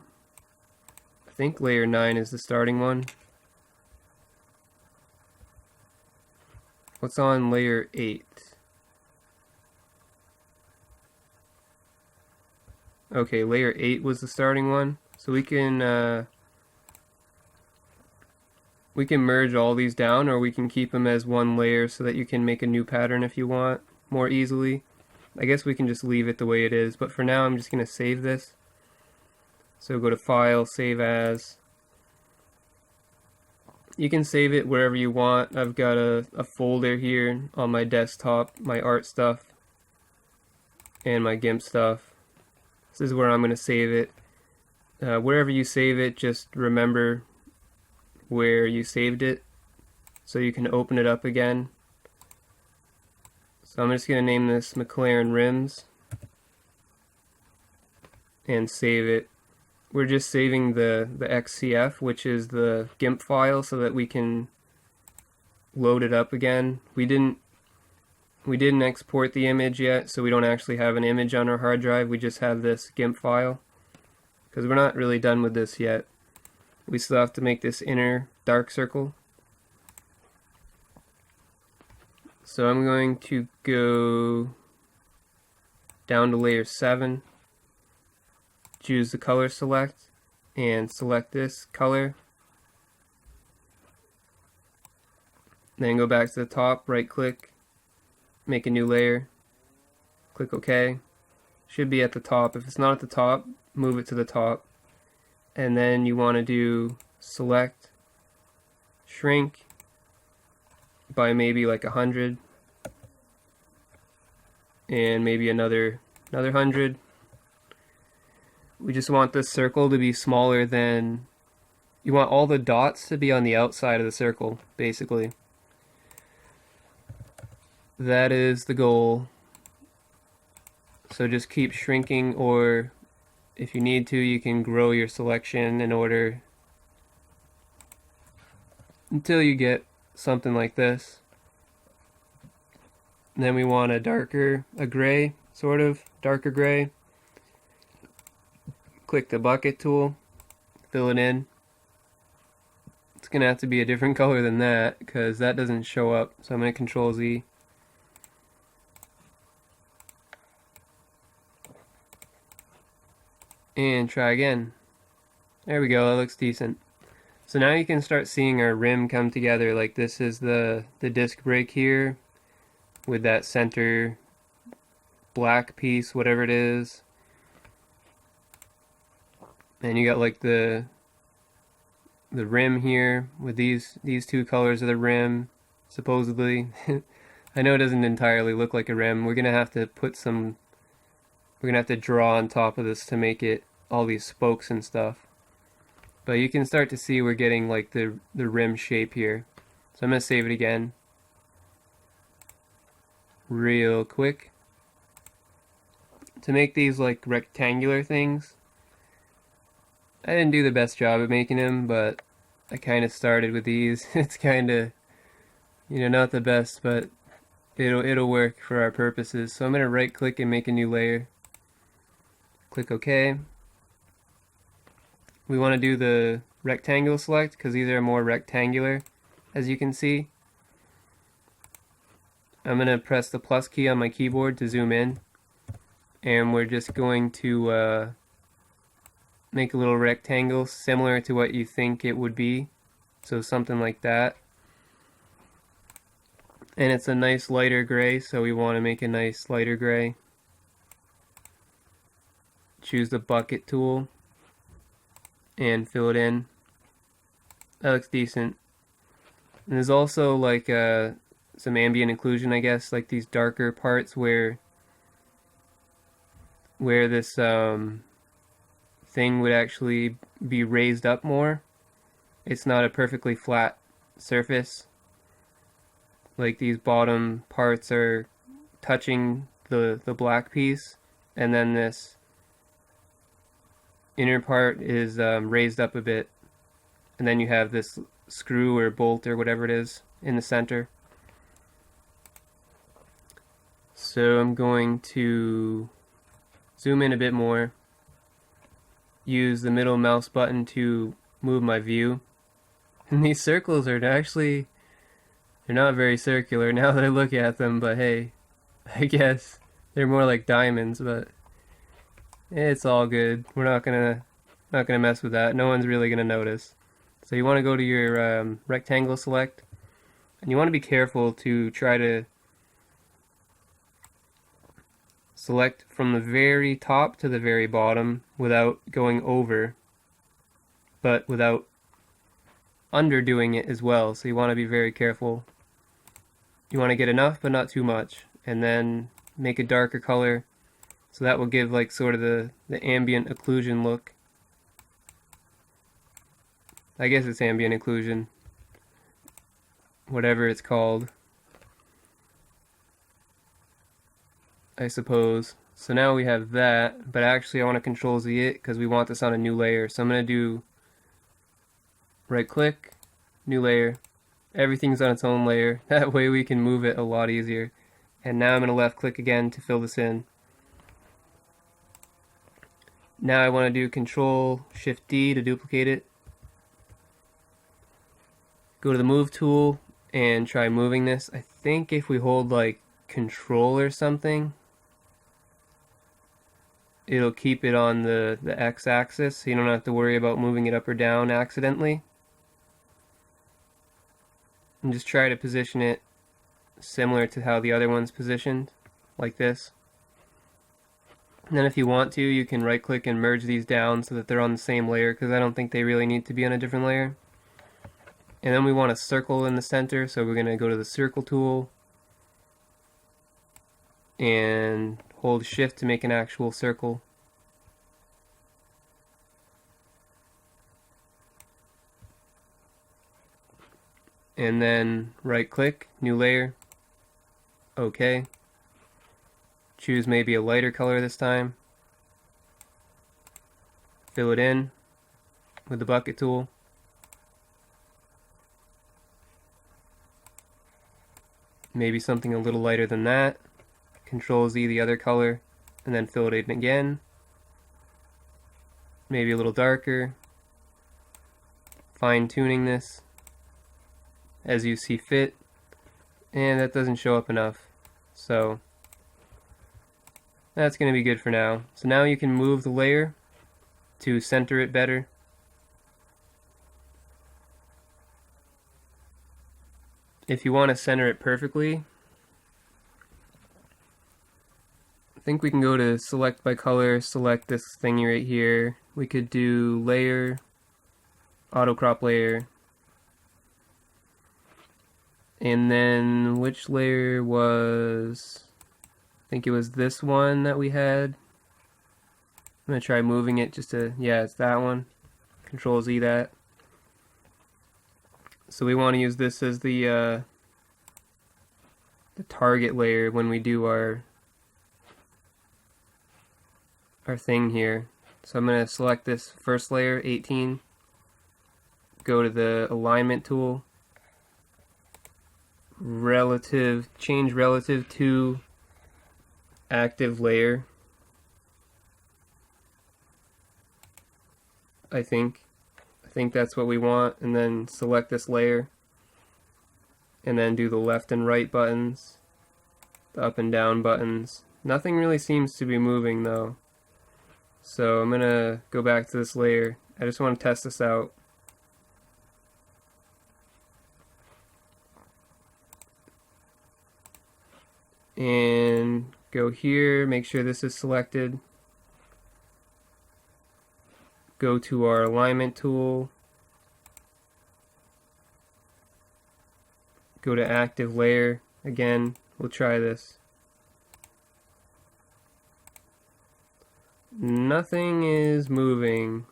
I think layer 9 is the starting one. What's on layer 8? Okay, layer 8 was the starting one. So we can merge all these down, or we can keep them as one layer so that you can make a new pattern if you want more easily. I guess we can just leave it the way it is, but for now I'm just going to save this. So go to File, Save As. You can save it wherever you want. I've got a folder here on my desktop, my art stuff and my GIMP stuff. This is where I'm going to save it. Wherever you save it, just remember where you saved it so you can open it up again. So I'm just going to name this McLaren Rims and save it. We're just saving the XCF, which is the GIMP file, so that we can load it up again. We didn't export the image yet, so we don't actually have an image on our hard drive. We just have this GIMP file because we're not really done with this yet. We still have to make this inner dark circle. So I'm going to go down to layer 7. choose the color select and select this color. Then go back to the top, right click, make a new layer, click OK. Should be at the top. If it's not at the top, move it to the top. And then you want to do select, shrink by maybe like 100, and maybe another 100. We just want this circle to be smaller than, you want all the dots to be on the outside of the circle, basically. That is the goal. So just keep shrinking, or if you need to, you can grow your selection in order until you get something like this. And then we want a gray, sort of darker gray. Click the bucket tool, fill it in. It's gonna have to be a different color than that because that doesn't show up. So I'm gonna Control Z. And try again. There we go, that looks decent. So now you can start seeing our rim come together. Like this is the disc break here with that center black piece, whatever it is. And you got like the rim here with these two colors of the rim, supposedly. I know it doesn't entirely look like a rim. We're gonna have to draw on top of this to make it all these spokes and stuff. But you can start to see we're getting like the rim shape here. So I'm gonna save it again real quick. To make these like rectangular things, I didn't do the best job at making them, but I kind of started with these. It's kind of, not the best, but it'll work for our purposes. So I'm gonna right click and make a new layer. Click OK. We want to do the rectangle select because these are more rectangular, as you can see. I'm going to press the plus key on my keyboard to zoom in, and we're just going to make a little rectangle similar to what you think it would be, so something like that. And it's a nice lighter gray, so we want to make a nice lighter gray. Choose the bucket tool and fill it in. That looks decent. And there's also like some ambient occlusion, I guess, like these darker parts where this thing would actually be raised up more. It's not a perfectly flat surface. Like these bottom parts are touching the black piece, and then this inner part is raised up a bit, and then you have this screw or bolt or whatever it is in the center. So I'm going to zoom in a bit more, use the middle mouse button to move my view, and these circles are actually, they're not very circular now that I look at them, but hey, I guess they're more like diamonds, but it's all good. We're not gonna mess with that. No one's really gonna notice. So you want to go to your rectangle select, and you want to be careful to try to select from the very top to the very bottom without going over, but without underdoing it as well. So you want to be very careful. You want to get enough, but not too much, and then make a darker color. So that will give like sort of the ambient occlusion look. I guess it's ambient occlusion, whatever it's called, I suppose. So now we have that, but actually I want to Control Z it because we want this on a new layer. So I'm going to do right click, new layer. Everything's on its own layer. That way we can move it a lot easier. And now I'm going to left click again to fill this in. Now I want to do Control Shift D to duplicate it. Go to the move tool and try moving this. I think if we hold like Control or something, it'll keep it on the x-axis, so you don't have to worry about moving it up or down accidentally. And just try to position it similar to how the other one's positioned, like this. And then if you want to, you can right click and merge these down so that they're on the same layer, because I don't think they really need to be on a different layer. And then we want a circle in the center, so we're going to go to the circle tool and hold shift to make an actual circle. And then right click, new layer, OK. Choose maybe a lighter color this time. Fill it in with the bucket tool. Maybe something a little lighter than that. Control Z the other color, and then fill it in again. Maybe a little darker. Fine tuning this as you see fit, and that doesn't show up enough, so that's going to be good for now. So now you can move the layer to center it better. If you want to center it perfectly, I think we can go to select by color, select this thing right here. We could do layer, auto crop layer, and then which layer was, I think it was this one that we had. I'm going to try moving it just to, yeah, it's that one. Control Z that. So we want to use this as the target layer when we do our thing here. So I'm going to select this first layer, 18, go to the alignment tool, change relative to active layer, I think that's what we want, and then select this layer, and then do the left and right buttons, the up and down buttons. Nothing really seems to be moving though, so I'm gonna go back to this layer. I just want to test this out. And go here, make sure this is selected. Go to our alignment tool. Go to active layer. Again, we'll try this. Nothing is moving,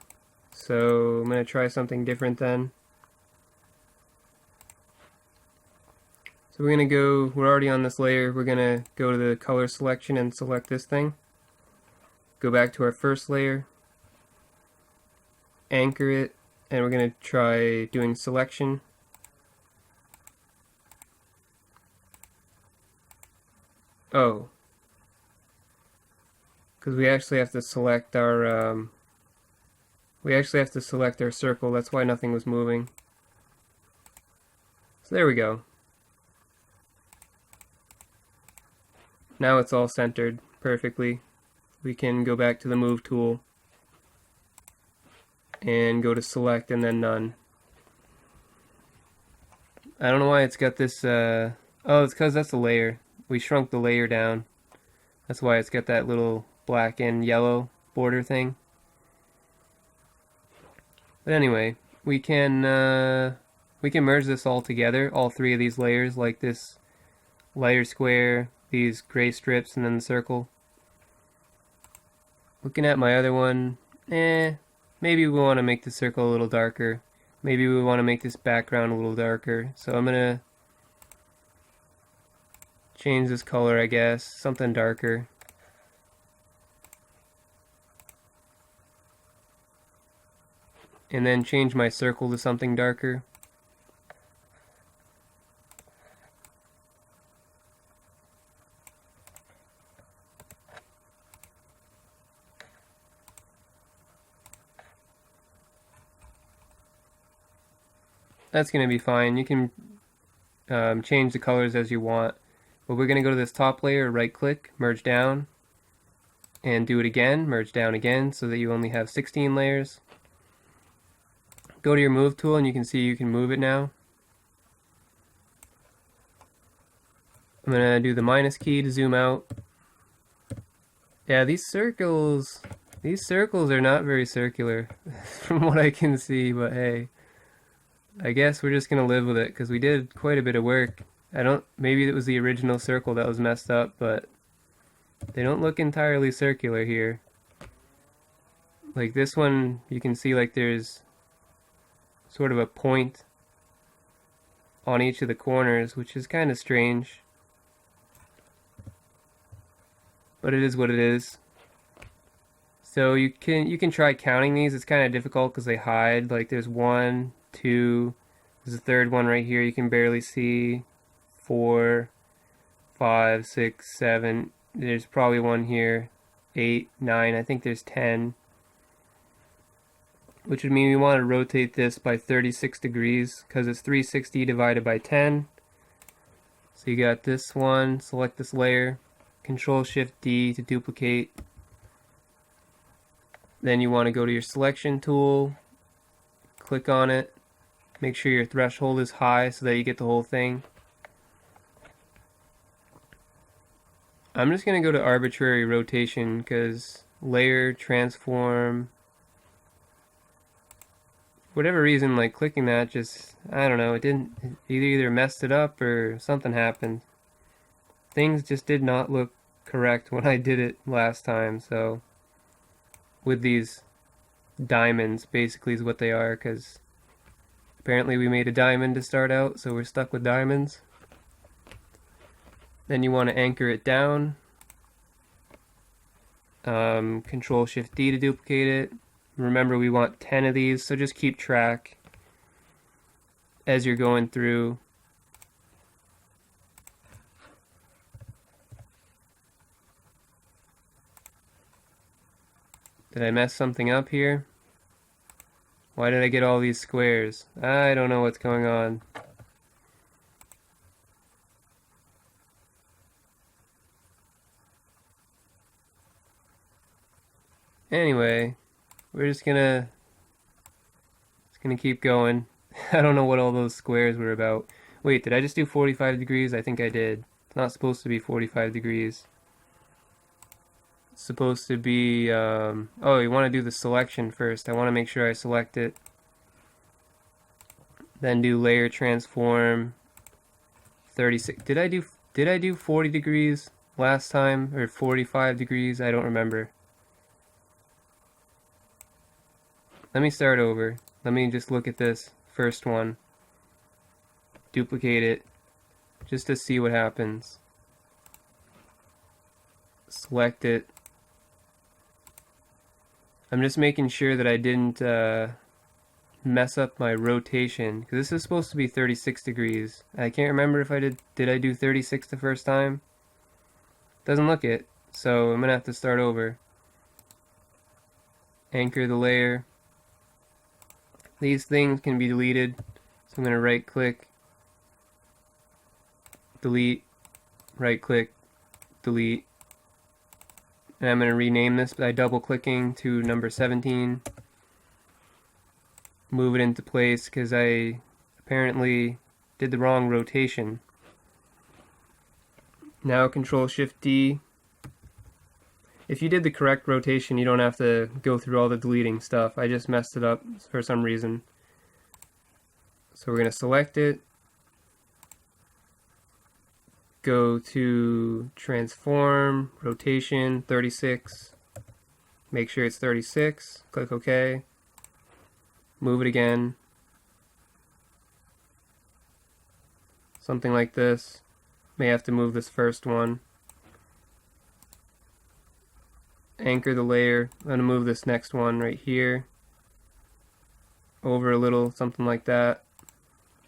so I'm going to try something different then. So we're going to go, we're already on this layer, we're going to go to the color selection and select this thing. Go back to our first layer, anchor it, and we're going to try doing selection. Oh, because we actually have to select our circle. That's why nothing was moving. So there we go. Now it's all centered perfectly. We can go back to the move tool and go to select and then none. I don't know why it's got this, oh, it's because that's a layer. We shrunk the layer down. That's why it's got that little black and yellow border thing. But anyway, we can merge this all together, all three of these layers, like this lighter square, these gray strips, and then the circle. Looking at my other one, maybe we want to make the circle a little darker. Maybe we want to make this background a little darker. So I'm going to change this color, I guess, something darker. And then change my circle to something darker. That's going to be fine. You can change the colors as you want. But we're going to go to this top layer, right click, merge down, and do it again, merge down again so that you only have 16 layers. Go to your move tool and you can see you can move it now. I'm going to do the minus key to zoom out. Yeah, these circles are not very circular from what I can see, but hey, I guess we're just going to live with it because we did quite a bit of work. Maybe it was the original circle that was messed up, but they don't look entirely circular here. Like this one, you can see like there's sort of a point on each of the corners, which is kind of strange. But it is what it is. So you can try counting these. It's kind of difficult because they hide. Like there's 1, 2, there's a third one right here you can barely see. 4, 5, 6, 7. There's probably one here. 8, 9. I think there's 10. Which would mean we want to rotate this by 36 degrees because it's 360 divided by 10. So you got this one. Select this layer. Control Shift D to duplicate. Then you want to go to your selection tool, click on it, make sure your threshold is high so that you get the whole thing. I'm just going to go to arbitrary rotation because layer, transform, for whatever reason, like clicking that just, I don't know, it either messed it up or something happened. Things just did not look correct when I did it last time, so with these diamonds basically is what they are, because apparently we made a diamond to start out, so we're stuck with diamonds. Then you want to anchor it down. Control Shift D to duplicate it. Remember, we want 10 of these, so just keep track as you're going through. Did I mess something up here? Why did I get all these squares? I don't know what's going on. Anyway, we're just gonna keep going. I don't know what all those squares were about. Wait, did I just do 45 degrees? I think I did. It's not supposed to be 45 degrees. It's supposed to be, oh, you want to do the selection first. I want to make sure I select it. Then do layer transform 36. Did I do 40 degrees last time, or 45 degrees? I don't remember. Let me start over. Let me just look at this first one. Duplicate it just to see what happens. Select it. I'm just making sure that I didn't mess up my rotation, because this is supposed to be 36 degrees. I can't remember if I did I do 36 the first time? Doesn't look it, so I'm gonna have to start over. Anchor the layer. These things can be deleted, so I'm gonna right click, delete, right click, delete. And I'm going to rename this by double clicking to number 17. Move it into place because I apparently did the wrong rotation. Now Control Shift D. If you did the correct rotation, you don't have to go through all the deleting stuff. I just messed it up for some reason. So we're going to select it. Go to transform, rotation, 36. Make sure it's 36. Click OK. Move it again. Something like this. May have to move this first one. Anchor the layer. I'm going to move this next one right here. Over a little, something like that.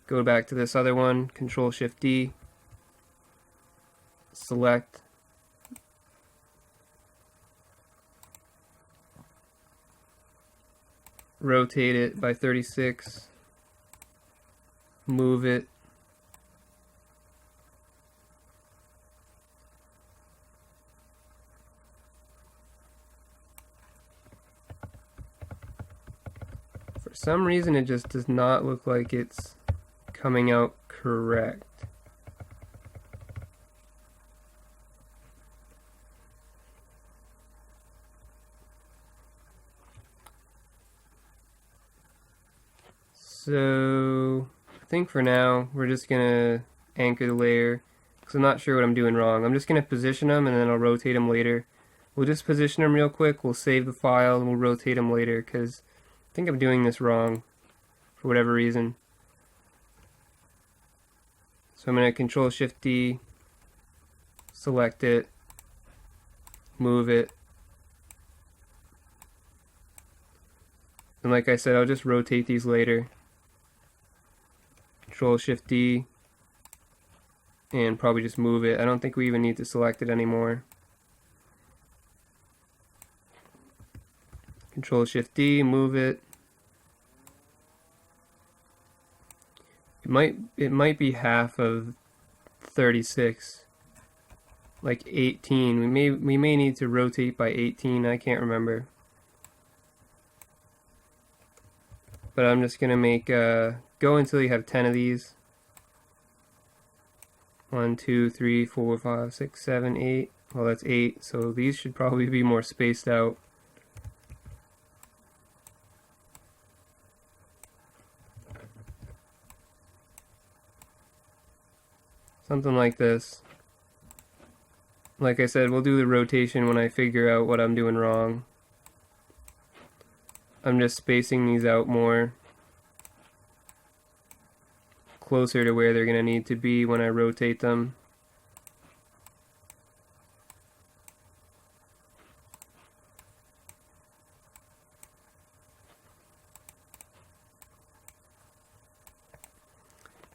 Go back to this other one. Control Shift D. Select, rotate it by 36, move it, some reason it just does not look like it's coming out correct. So I think for now we're just gonna anchor the layer because I'm not sure what I'm doing wrong. I'm just gonna position them and then I'll rotate them later. We'll just position them real quick, we'll save the file and we'll rotate them later because I think I'm doing this wrong for whatever reason. So I'm going to Control Shift D, select it, move it, and like I said, I'll just rotate these later. Control Shift D, and probably just move it. I don't think we even need to select it anymore. Control Shift D, move it. It might be half of 36, like 18. We may need to rotate by 18. I can't remember. But I'm just gonna make go until you have 10 of these. 1, 2, 3, 4, 5, 6, 7, 8. Well, that's 8. So these should probably be more spaced out. Something like this. Like I said, we'll do the rotation when I figure out what I'm doing wrong. I'm just spacing these out more, closer to where they're going to need to be when I rotate them.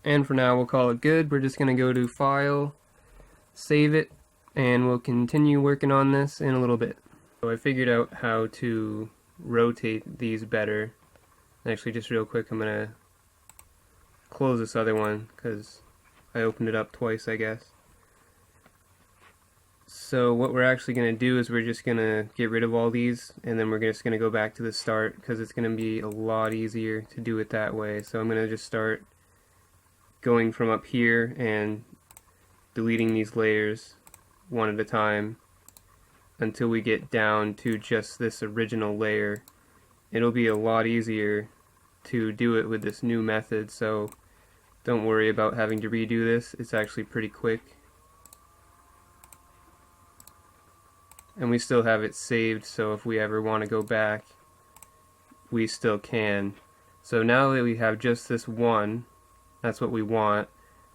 And for now, we'll call it good. We're just going to go to File, save it, and we'll continue working on this in a little bit. So I figured out how to rotate these better. Actually, just real quick, I'm going to close this other one because I opened it up twice, I guess. So what we're actually going to do is we're just going to get rid of all these, and then we're just going to go back to the start because it's going to be a lot easier to do it that way. So I'm going to just start going from up here and deleting these layers one at a time until we get down to just this original layer. It'll be a lot easier to do it with this new method, so don't worry about having to redo this. It's actually pretty quick. And we still have it saved, so if we ever want to go back, we still can. So now that we have just this one, that's what we want.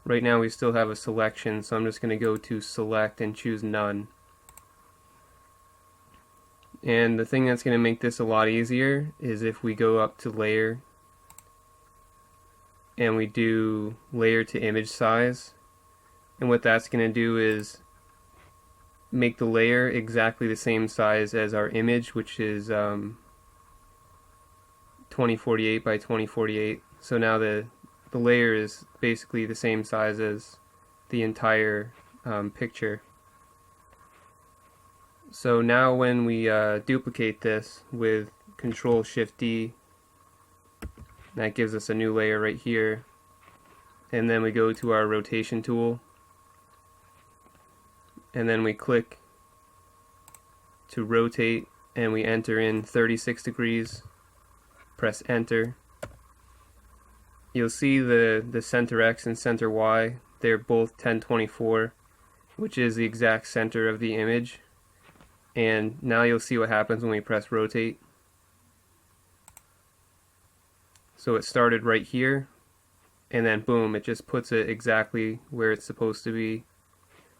Right now we still have a selection, so I'm just going to go to Select and choose None. And the thing that's going to make this a lot easier is if we go up to Layer and we do Layer to Image Size. And what that's going to do is make the layer exactly the same size as our image, which is 2048 by 2048. So now the layer is basically the same size as the entire picture. So now when we duplicate this with Control Shift D, that gives us a new layer right here. And then we go to our rotation tool, and then we click to rotate, and we enter in 36 degrees, press enter. You'll see the center X and center Y, they're both 1024, which is the exact center of the image. And now you'll see what happens when we press rotate. So it started right here, and then boom, it just puts it exactly where it's supposed to be.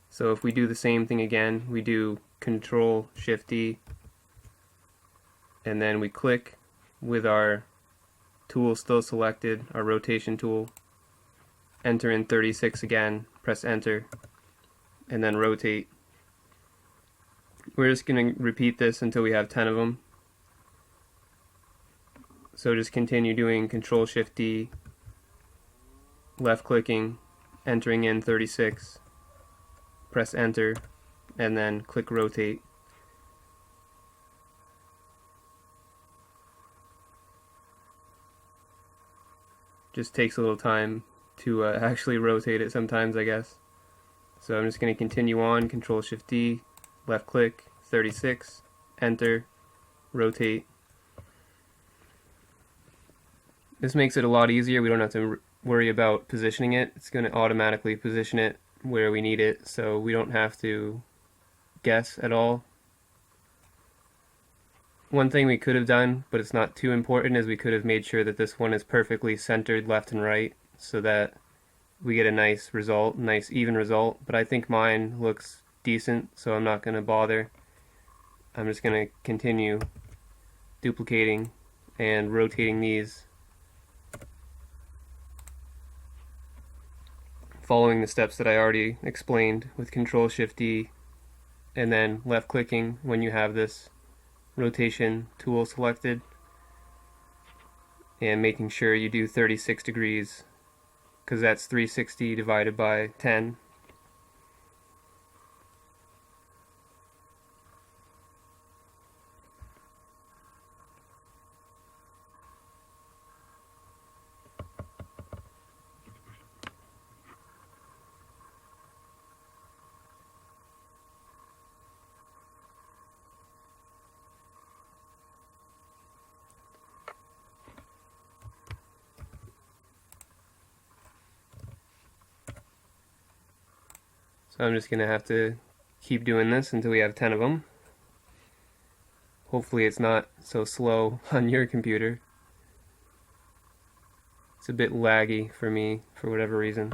So if we do the same thing again, we do Control Shift D, and then we click with our tool still selected, our rotation tool, enter in 36 again, press enter, and then rotate. We're just going to repeat this until we have 10 of them. So just continue doing Control Shift D, left clicking, entering in 36, press enter, and then click rotate. just takes a little time to actually rotate it sometimes, I guess. So I'm just going to continue on, Control Shift D, left click, 36, enter, rotate. This makes it a lot easier. We don't have to worry about positioning it. It's going to automatically position it where we need it, so we don't have to guess at all. One thing we could have done, but it's not too important, is we could have made sure that this one is perfectly centered left and right so that we get a nice result, nice even result. But I think mine looks decent, so I'm not going to bother. I'm just going to continue duplicating and rotating these, following the steps that I already explained with Control Shift D, and then left clicking when you have this rotation tool selected, and making sure you do 36 degrees, because that's 360 divided by 10. So I'm just going to have to keep doing this until we have 10 of them. Hopefully it's not so slow on your computer. It's a bit laggy for me for whatever reason.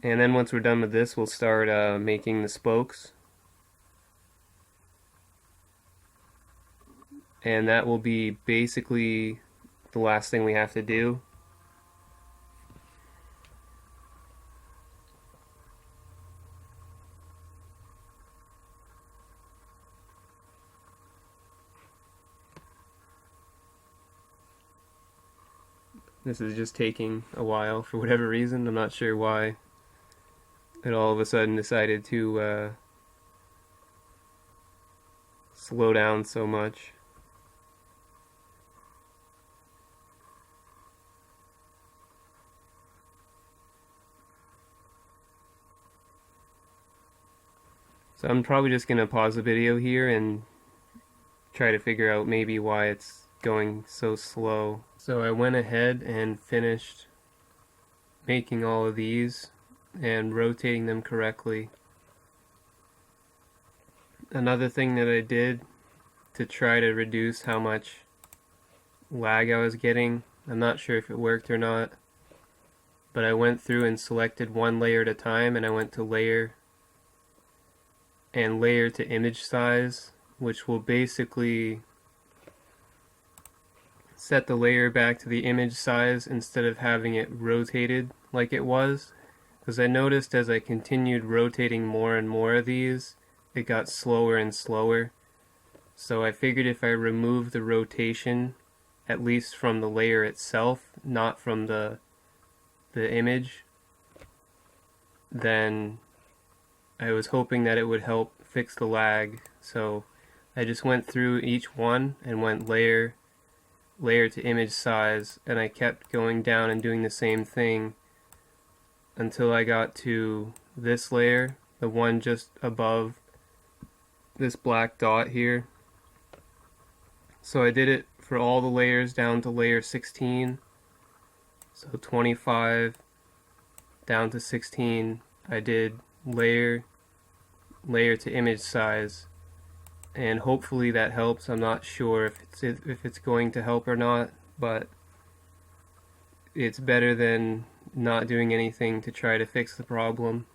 And then once we're done with this, we'll start making the spokes. And that will be basically the last thing we have to do. This is just taking a while for whatever reason. I'm not sure why it all of a sudden decided to slow down so much. So I'm probably just going to pause the video here and try to figure out maybe why it's going so slow. So I went ahead and finished making all of these and rotating them correctly. Another thing that I did to try to reduce how much lag I was getting, I'm not sure if it worked or not, but I went through and selected one layer at a time, and I went to layer and layer to image size, which will basically set the layer back to the image size instead of having it rotated like it was. Because I noticed as I continued rotating more and more of these, it got slower and slower. So I figured if I remove the rotation, at least from the layer itself, not from the image, then I was hoping that it would help fix the lag. So I just went through each one and went layer to image size, and I kept going down and doing the same thing until I got to this layer, the one just above this black dot here. So I did it for all the layers down to layer 16. So 25 down to 16, I did layer to image size, and hopefully that helps. I'm not sure if it's going to help or not, but it's better than not doing anything to try to fix the problem.